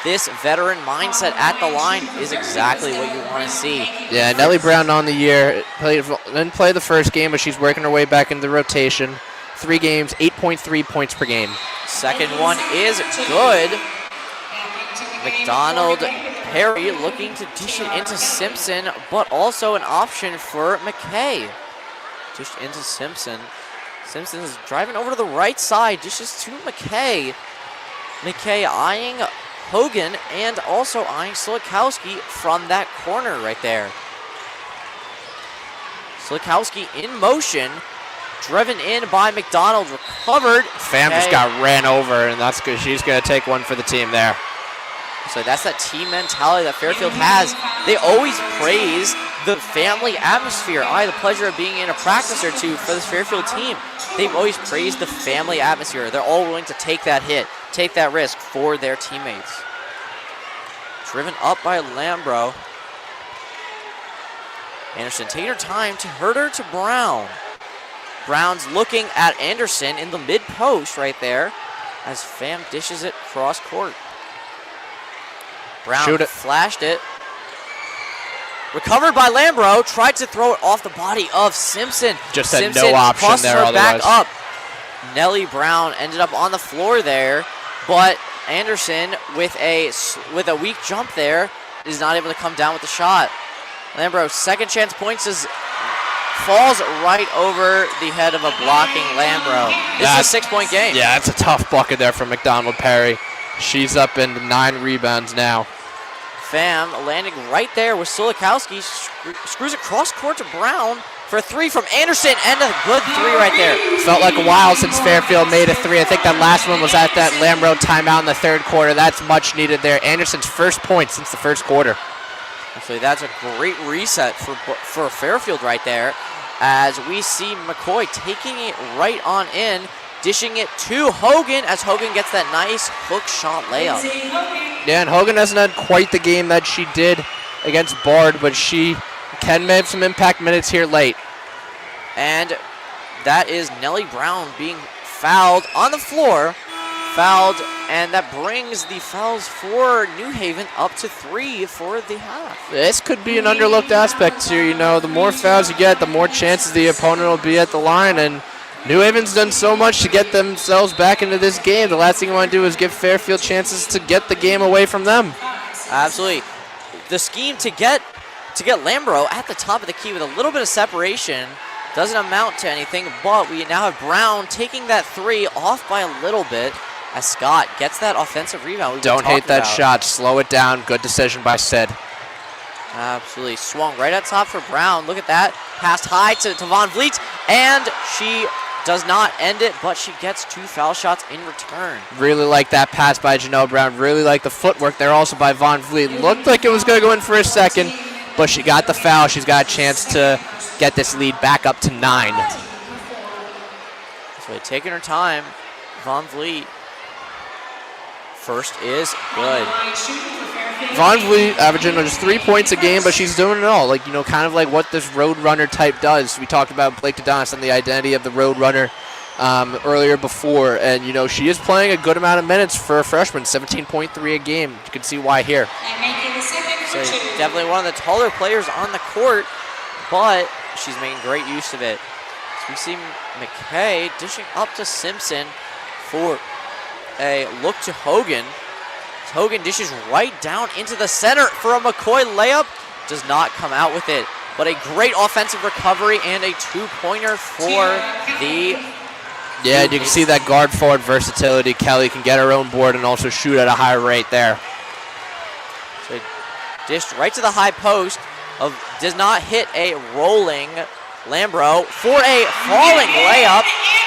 This veteran mindset at the line is exactly what you want to see. Yeah, Nellie Brown on the year. Didn't play the first game, but she's working her way back into the rotation. 3 games, 8.3 points per game. Second one is good. McDonald Perry looking to dish it into Simpson, but also an option for McKay. Dished into Simpson. Simpson is driving over to the right side, dishes to McKay. McKay eyeing Hogan and also eyeing Sulikowski from that corner right there. Sulikowski in motion, driven in by McDonald, recovered. Pham just got ran over, and that's good. She's going to take one for the team there. So that's that team mentality that Fairfield has. They always praise the family atmosphere. I had the pleasure of being in a practice or two for this Fairfield team. They've always praised the family atmosphere. They're all willing to take that hit, take that risk for their teammates. Driven up by Lambro. Anderson taking her time to Herder to Brown. Brown's looking at Anderson in the mid-post right there as Pham dishes it cross court. Brown flashed it. Recovered by Lambro, tried to throw it off the body of Simpson. Just Simpson had no option tosses there her back otherwise. up. Nellie Brown ended up on the floor there, but Anderson with a weak jump there is not able to come down with the shot. Lambro, second chance points falls right over the head of a blocking Lambro. This is a 6-point game. Yeah, it's a tough bucket there from McDonald Perry. She's up into 9 rebounds now. Pham landing right there with Sulikowski, screws it cross court to Brown for a 3 from Anderson, and a good 3 right there. Felt like a while since Fairfield made a 3. I think that last one was at that Lambro timeout in the third quarter. That's much needed there. Anderson's first point since the first quarter. Actually, that's a great reset for Fairfield right there, as we see McCoy taking it right on in, dishing it to Hogan as Hogan gets that nice hook shot layup. Yeah, and Hogan hasn't had quite the game that she did against Bard, but she can make some impact minutes here late. And that is Nellie Brown being fouled on the floor. Fouled, and that brings the fouls for New Haven up to 3 for the half. This could be an underlooked aspect here. You know, the more fouls you get, the more chances the opponent will be at the line, and New Haven's done so much to get themselves back into this game. The last thing you want to do is give Fairfield chances to get the game away from them. Absolutely. The scheme to get Lambro at the top of the key with a little bit of separation doesn't amount to anything, but we now have Brown taking that 3 off by a little bit as Scott gets that offensive rebound. Don't hate that shot. Slow it down. Good decision by Sid. Absolutely. Swung right at top for Brown. Look at that. Passed high to Von Vliet, and she does not end it, but she gets 2 foul shots in return. Really like that pass by Janelle Brown. Really like the footwork there also by Von Vliet. Looked like it was going to go in for a second, but she got the foul. She's got a chance to get this lead back up to 9. So taking her time, Von Vliet. First is good. Von Vliet averaging just 3 points a game, but she's doing it all. Like, you know, kind of like what this road runner type does. We talked about Blake Adonis and the identity of the road runner earlier before, and you know, she is playing a good amount of minutes for a freshman, 17.3 a game. You can see why here. So definitely one of the taller players on the court, but she's making great use of it. So we see McKay dishing up to Simpson for a look to Hogan. Hogan dishes right down into the center for a McCoy layup. Does not come out with it, but a great offensive recovery and a 2-pointer for the... Yeah, you can see that guard forward versatility. Kelly can get her own board and also shoot at a high rate there. So dished right to the high post. Does not hit a rolling Lambro for a falling layup.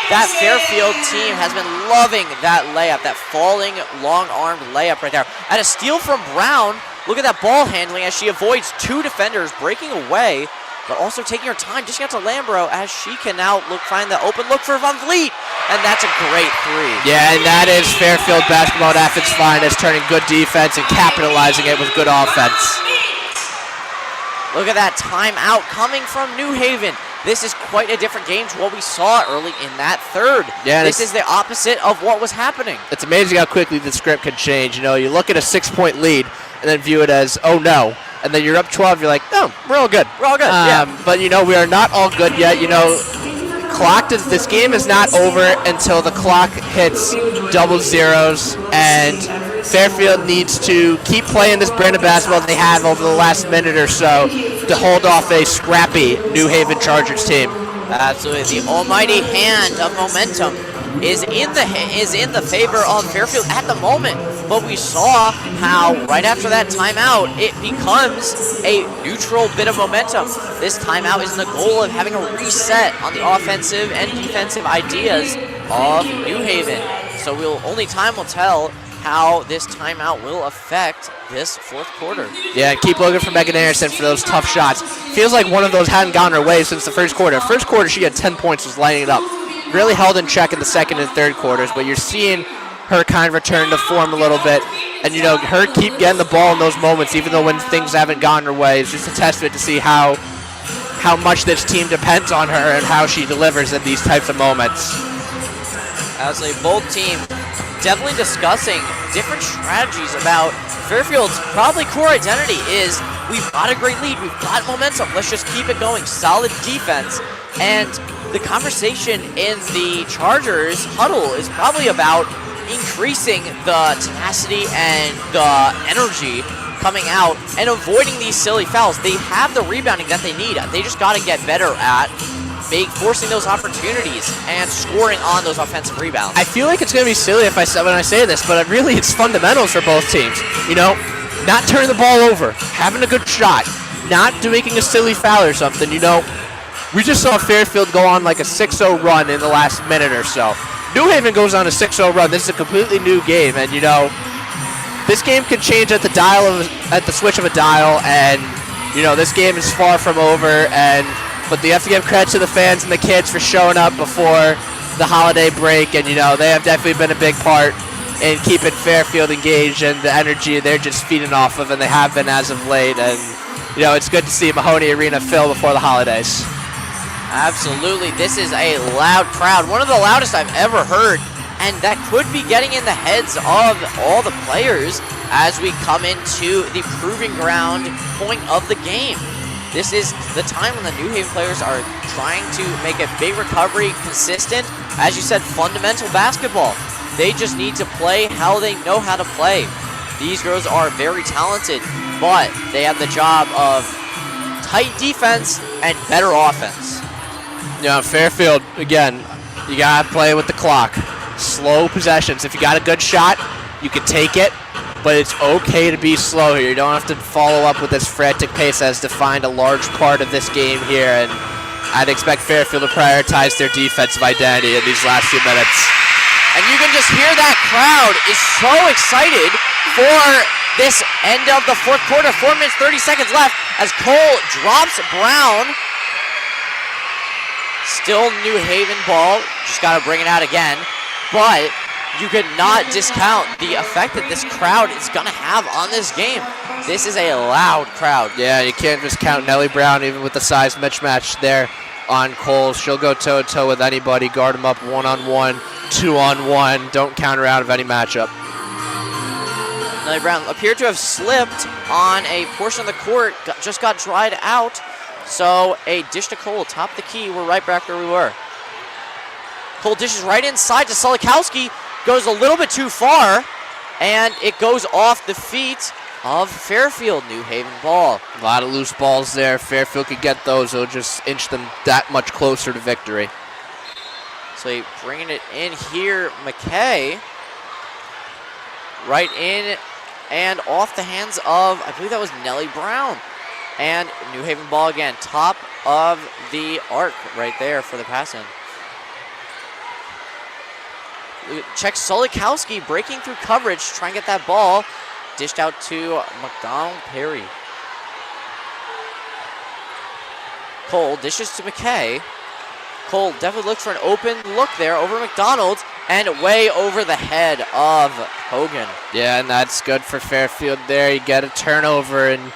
That Fairfield team has been loving that layup, that falling long-armed layup right there. And a steal from Brown. Look at that ball handling as she avoids 2 defenders, breaking away, but also taking her time, dishing out to Lambro as she can now find the open look for Von Vliet. And that's a great 3. Yeah, and that is Fairfield basketball at its finest, turning good defense and capitalizing it with good offense. Look at that timeout coming from New Haven. This is quite a different game to what we saw early in that third. Yeah, this is the opposite of what was happening. It's amazing how quickly the script can change. You know, you look at a 6-point lead and then view it as, oh no. And then you're up 12, you're like, oh, we're all good. We're all good, yeah. But, you know, we are not all good yet. You know, this game is not over until the clock hits double zeros, and Fairfield needs to keep playing this brand of basketball they have over the last minute or so to hold off a scrappy New Haven Chargers team. Absolutely. The almighty hand of momentum is in the favor of Fairfield at the moment. But we saw how right after that timeout, it becomes a neutral bit of momentum. This timeout is in the goal of having a reset on the offensive and defensive ideas of New Haven. So only time will tell how this timeout will affect this fourth quarter. Yeah, keep looking for Megan Anderson for those tough shots. Feels like one of those hadn't gone her way since the first quarter. First quarter, she had 10 points, was lighting it up. Really held in check in the second and third quarters, but you're seeing her kind of return to form a little bit. And, you know, her keep getting the ball in those moments, even though when things haven't gone her way, it's just a testament to see how how much this team depends on her and how she delivers in these types of moments. Absolutely, both teams definitely discussing different strategies about Fairfield's probably core identity is we've got a great lead, we've got momentum, let's just keep it going, solid defense. And the conversation in the Chargers huddle is probably about increasing the tenacity and the energy coming out and avoiding these silly fouls. They have the rebounding that they need. They just got to get better at forcing those opportunities and scoring on those offensive rebounds. I feel like it's going to be silly if when I say this, but really it's fundamentals for both teams. You know, not turning the ball over, having a good shot, not making a silly foul or something. You know, we just saw Fairfield go on like a 6-0 run in the last minute or so. New Haven goes on a 6-0 run. This is a completely new game, and you know, this game can change at the switch of a dial, and you know, this game is far from over. But you have to give credit to the fans and the kids for showing up before the holiday break, and you know, they have definitely been a big part in keeping Fairfield engaged and the energy they're just feeding off of, and they have been as of late. And you know, it's good to see Mahoney Arena fill before the holidays. Absolutely, this is a loud crowd, one of the loudest I've ever heard, and that could be getting in the heads of all the players as we come into the proving ground point of the game. This is the time when the New Haven players are trying to make a big recovery, consistent, as you said, fundamental basketball. They just need to play how they know how to play. These girls are very talented, but they have the job of tight defense and better offense. Yeah, Fairfield, again, you got to play with the clock. Slow possessions. If you got a good shot, you can take it. But it's okay to be slow here. You don't have to follow up with this frantic pace that has defined a large part of this game here. And I'd expect Fairfield to prioritize their defensive identity in these last few minutes. And you can just hear that crowd is so excited for this end of the fourth quarter. 4 minutes, 30 seconds left as Cole drops Brown. Still New Haven ball. Just got to bring it out again. But you could not discount the effect that this crowd is going to have on this game. This is a loud crowd. Yeah, you can't discount Nellie Brown, even with the size mismatch there on Cole. She'll go toe-to-toe with anybody, guard them up one-on-one, 2-on-1. Don't counter out of any matchup. Nellie Brown appeared to have slipped on a portion of the court, just got dried out. So a dish to Cole, top of the key. We're right back where we were. Cole dishes right inside to Solikowski. Goes a little bit too far, and it goes off the feet of Fairfield. New Haven ball. A lot of loose balls there. Fairfield could get those. It'll just inch them that much closer to victory. So bringing it in here, McKay. Right in and off the hands of, I believe that was Nellie Brown. And New Haven ball again. Top of the arc right there for the pass in. Check Solikowski breaking through coverage, trying to get that ball. Dished out to McDonald Perry. Cole dishes to McKay. Cole definitely looks for an open look there over McDonald and way over the head of Hogan. Yeah, and that's good for Fairfield there. You get a turnover, and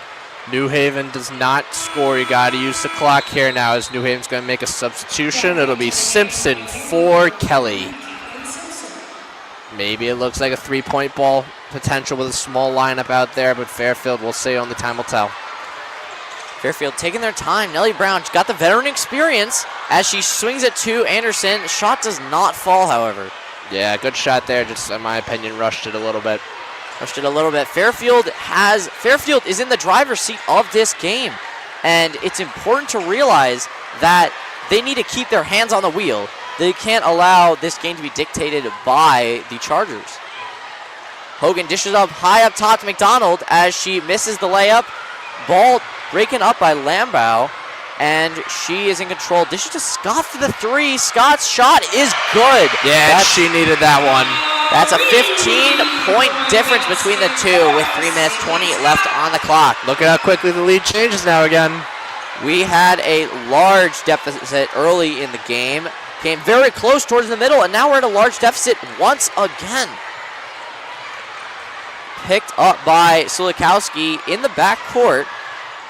New Haven does not score. You got to use the clock here now as New Haven's going to make a substitution. It'll be Simpson for Kelly. Maybe it looks like a three-point ball potential with a small lineup out there, but Fairfield, we'll see, only time will tell. Fairfield taking their time. Nellie Brown got the veteran experience as she swings it to Anderson. Shot does not fall, however. Yeah, good shot there. Just, in my opinion, rushed it a little bit. Fairfield is in the driver's seat of this game, and it's important to realize that they need to keep their hands on the wheel. They can't allow this game to be dictated by the Chargers. Hogan dishes up high up top to McDonald as she misses the layup. Ball breaking up by Lambeau, and she is in control. Dishes to Scott for the three. Scott's shot is good. Yeah, she needed that one. That's a 15-point difference between the two with 3 minutes 20 left on the clock. Look at how quickly the lead changes now again. We had a large deficit early in the game. Came very close towards the middle, and now we're at a large deficit once again. Picked up by Solikowski in the backcourt.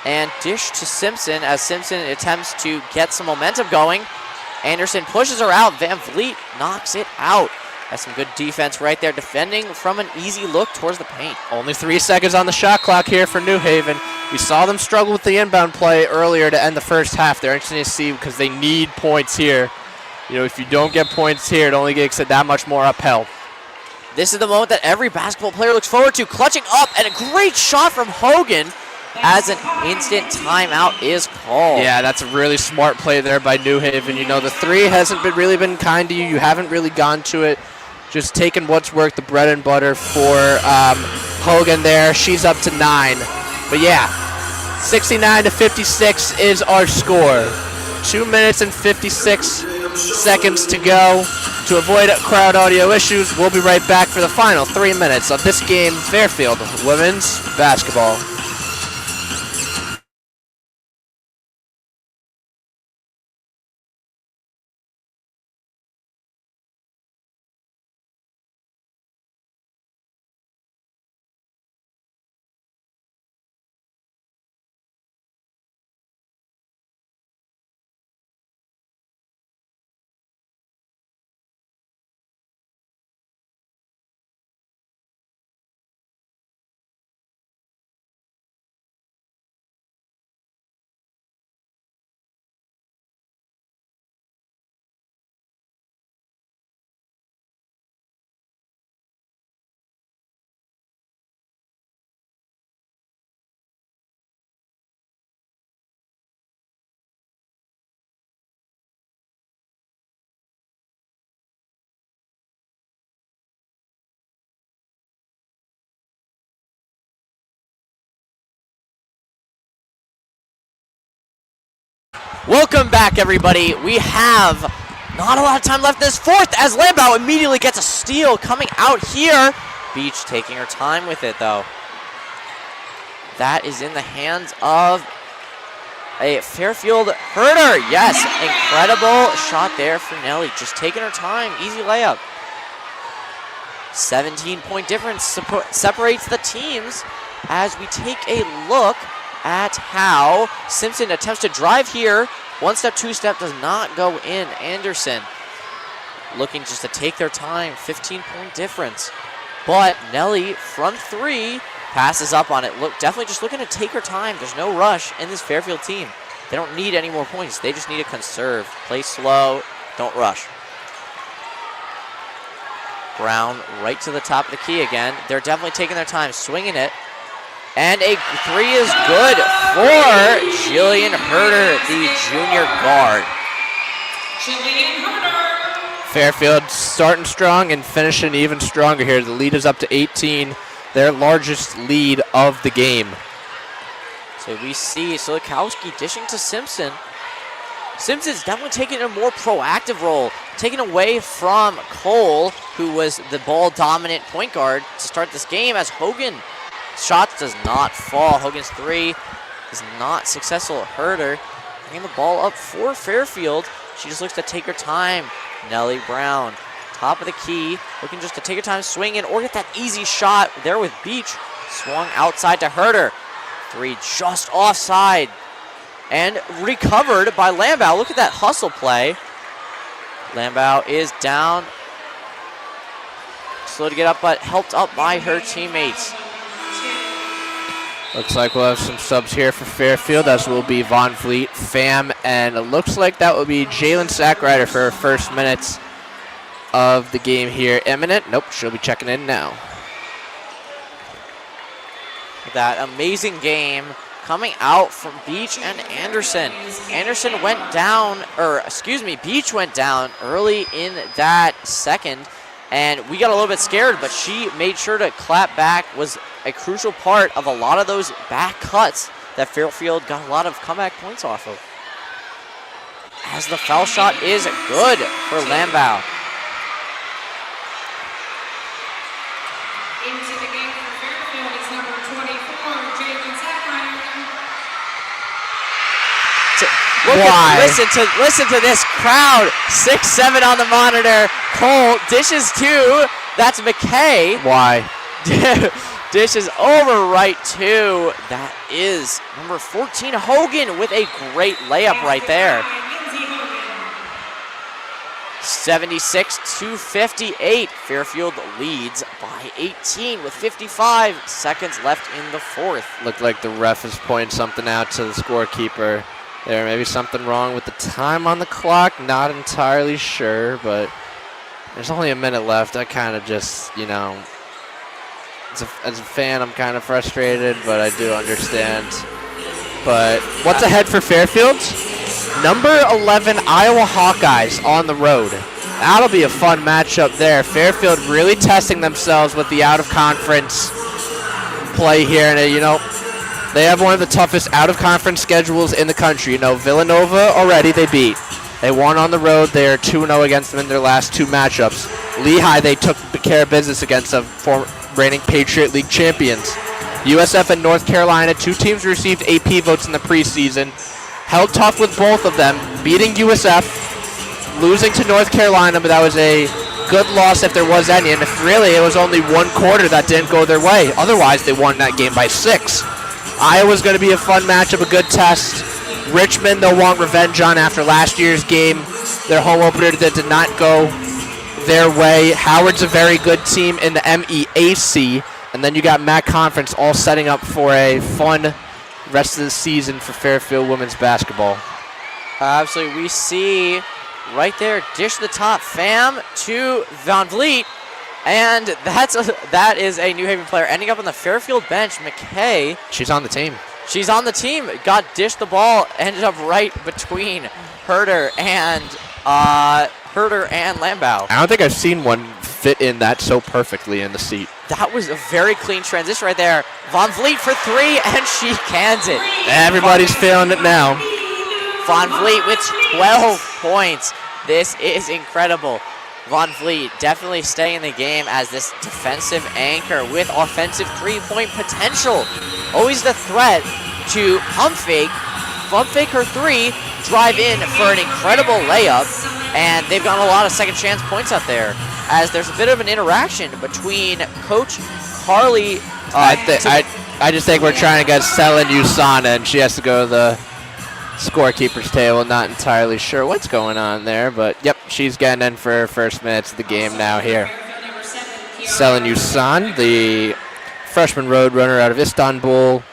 And dish to Simpson as Simpson attempts to get some momentum going. Anderson pushes her out. Van Vliet knocks it out. That's some good defense right there, defending from an easy look towards the paint. Only 3 seconds on the shot clock here for New Haven. We saw them struggle with the inbound play earlier to end the first half. They're interesting to see because they need points here. You know, if you don't get points here, it only gets that much more uphill. This is the moment that every basketball player looks forward to. Clutching up, and a great shot from Hogan as an instant timeout is called. Yeah, that's a really smart play there by New Haven. You know, the three hasn't really been kind to you. You haven't really gone to it. Just taking what's worked, the bread and butter for Hogan there. She's up to 9. But yeah, 69-56 is our score. 2 minutes and 56 seconds to go. To avoid crowd audio issues, we'll be right back for the final 3 minutes of this game, Fairfield women's basketball. Welcome back, everybody. We have not a lot of time left in this fourth as Lambeau immediately gets a steal coming out here. Beach taking her time with it, though. That is in the hands of a Fairfield Herder. Yes, incredible shot there for Nelly. Just taking her time. Easy layup. 17-point difference separates the teams as we take a look at how Simpson attempts to drive here. One step, two step does not go in. Anderson looking just to take their time. 15-point difference. But Nelly, front three, passes up on it. Definitely just looking to take her time. There's no rush in this Fairfield team. They don't need any more points. They just need to conserve. Play slow. Don't rush. Brown right to the top of the key again. They're definitely taking their time, swinging it. And a three is good for Jillian Herder, the junior guard. Jillian Herder. Fairfield starting strong and finishing even stronger here. The lead is up to 18, their largest lead of the game. So we see Silikowski dishing to Simpson. Simpson's definitely taking a more proactive role, taking away from Cole, who was the ball-dominant point guard to start this game, as Hogan shot does not fall. Hogan's three is not successful. Herder bringing the ball up for Fairfield. She just looks to take her time. Nellie Brown, top of the key, looking just to take her time, swing in, or get that easy shot there with Beach. Swung outside to Herder. Three just offside. And recovered by Lambeau. Look at that hustle play. Lambeau is down. Slow to get up, but helped up by her teammates. Looks like we'll have some subs here for Fairfield, as will be Von Vliet, Pham, and it looks like that will be Jalen Sackrider for her first minutes of the game here. Imminent. Nope, she'll be checking in now. That amazing game coming out from Beach and Anderson. Anderson went down, Beach went down early in that second, and we got a little bit scared, but she made sure to clap back, was a crucial part of a lot of those back cuts that Fairfield got a lot of comeback points off of. As the foul shot is good for Lambeau. Into the game for Fairfield is number 24, Jalen Sackrider. Listen to this crowd. 6-7 on the monitor. Cole dishes two. That's McKay. Why? Dishes over right to, that is number 14, Hogan, with a great layup right there. 76-58. Fairfield leads by 18 with 55 seconds left in the fourth. Looked like the ref is pointing something out to the scorekeeper. There may be something wrong with the time on the clock. Not entirely sure, but there's only a minute left. I kind of just, you know, as a fan, I'm kind of frustrated, but I do understand. But what's ahead for Fairfield? Number 11 Iowa Hawkeyes on the road. That'll be a fun matchup there. Fairfield really testing themselves with the out-of-conference play here. And, you know, they have one of the toughest out-of-conference schedules in the country. You know, Villanova already they beat. They won on the road. They are 2-0 against them in their last two matchups. Lehigh, they took care of business against a former reigning Patriot League champions. USF and North Carolina, two teams received AP votes in the preseason. Held tough with both of them, beating USF, losing to North Carolina, but that was a good loss if there was any, and if really it was only one quarter that didn't go their way. Otherwise, they won that game by 6. Iowa's going to be a fun matchup, a good test. Richmond, they'll want revenge on after last year's game. Their home opener that did not go their way. Howard's a very good team in the MEAC, and then you got MAC Conference all setting up for a fun rest of the season for Fairfield women's basketball. Absolutely. We see right there, dish the top, Pham to Van Vliet, and that is a New Haven player ending up on the Fairfield bench. McKay. She's on the team. She's on the team. Got dished the ball, ended up right between Herder and Lambeau. I don't think I've seen one fit in that so perfectly in the seat. That was a very clean transition right there. Van Vliet for 3, and she cans it. Everybody's feeling it now. Van Vliet with 12 points. This is incredible. Van Vliet definitely staying in the game as this defensive anchor with offensive three-point potential. Always the threat to pump fake her 3, drive in for an incredible layup, and they've got a lot of second chance points out there as there's a bit of an interaction between Coach Carly. I just think we're trying to get Selin Usana, and she has to go to the scorekeeper's table. Not entirely sure what's going on there, but yep, she's getting in for her first minutes of the game now here. Selin Usan, the freshman road runner out of Istanbul,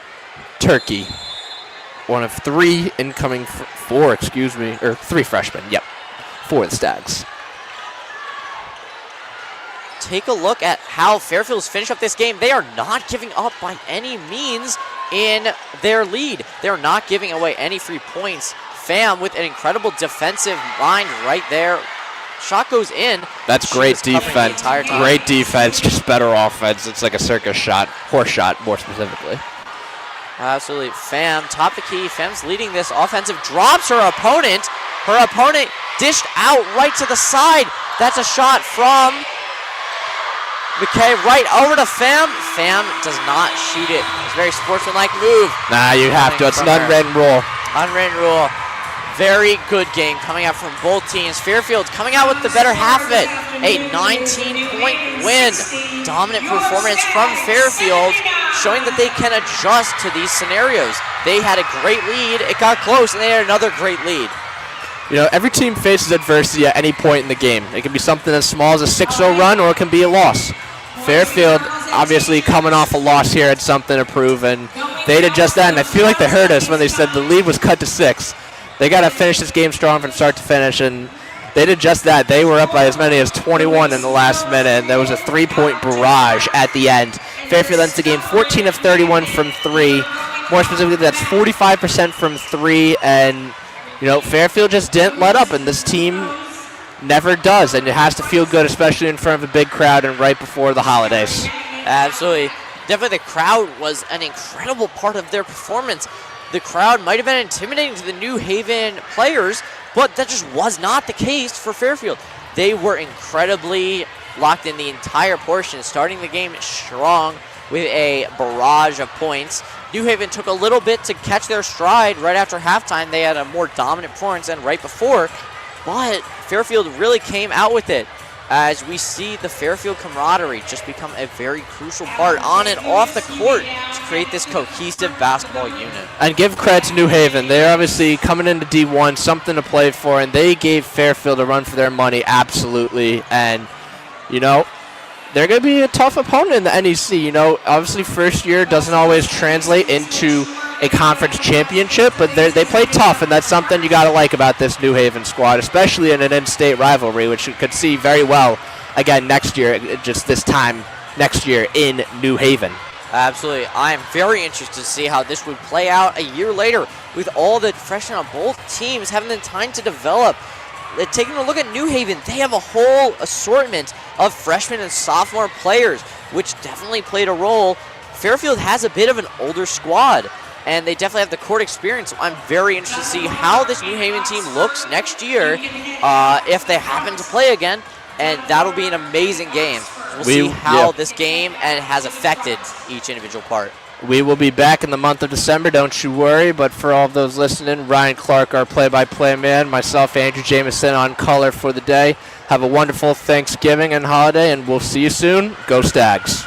Turkey. One of 3 incoming, 4 freshmen, yep, for the Stags. Take a look at how Fairfield's finished up this game. They are not giving up by any means in their lead. They're not giving away any free points. Pham with an incredible defensive line right there. Shot goes in. That's great defense. Great defense, just better offense. It's like a circus shot, horse shot more specifically. Absolutely. Pham, top of the key. Pham's leading this offensive. Drops her opponent. Her opponent dished out right to the side. That's a shot from McKay right over to Pham. Pham does not shoot it. It's a very sportsmanlike move. Nah, you have to. It's an unwritten rule. Unwritten rule. Very good game coming out from both teams. Fairfield coming out with the better half of it. A 19-point win. Dominant performance from Fairfield, showing that they can adjust to these scenarios. They had a great lead. It got close, and they had another great lead. You know, every team faces adversity at any point in the game. It can be something as small as a 6-0 run, or it can be a loss. Fairfield, obviously coming off a loss here, had something to prove, and they did just that. And I feel like they heard us when they said the lead was cut to 6. They got to finish this game strong from start to finish, and they did just that. They were up by as many as 21 in the last minute, and there was a 3-point barrage at the end. Fairfield ends the game 14 of 31 from 3. More specifically, that's 45% from 3, and you know, Fairfield just didn't let up, and this team never does, and it has to feel good, especially in front of a big crowd and right before the holidays. Absolutely. Definitely the crowd was an incredible part of their performance. The crowd might have been intimidating to the New Haven players, but that just was not the case for Fairfield. They were incredibly locked in the entire portion, starting the game strong with a barrage of points. New Haven took a little bit to catch their stride right after halftime. They had a more dominant performance than right before, but Fairfield really came out with it. as we see the Fairfield camaraderie just become a very crucial part on and off the court to create this cohesive basketball unit. And give credit to New Haven. They're obviously coming into D1, something to play for, and they gave Fairfield a run for their money, absolutely. And, you know, they're going to be a tough opponent in the NEC. You know, obviously first year doesn't always translate into a conference championship, but they play tough, and that's something you got to like about this New Haven squad, especially in an in-state rivalry, which you could see very well again next year, just this time next year in New Haven. Absolutely. I am very interested to see how this would play out a year later with all the freshmen on both teams having the time to develop. Taking a look at New Haven, they have a whole assortment of freshmen and sophomore players, which definitely played a role. Fairfield has a bit of an older squad, and they definitely have the court experience. So I'm very interested to see how this New Haven team looks next year if they happen to play again, and that'll be an amazing game. We'll see how this game has affected each individual part. We will be back in the month of December, don't you worry. But for all of those listening, Ryan Clark, our play-by-play man, myself, Andrew Jameson on color for the day. Have a wonderful Thanksgiving and holiday, and we'll see you soon. Go Stags.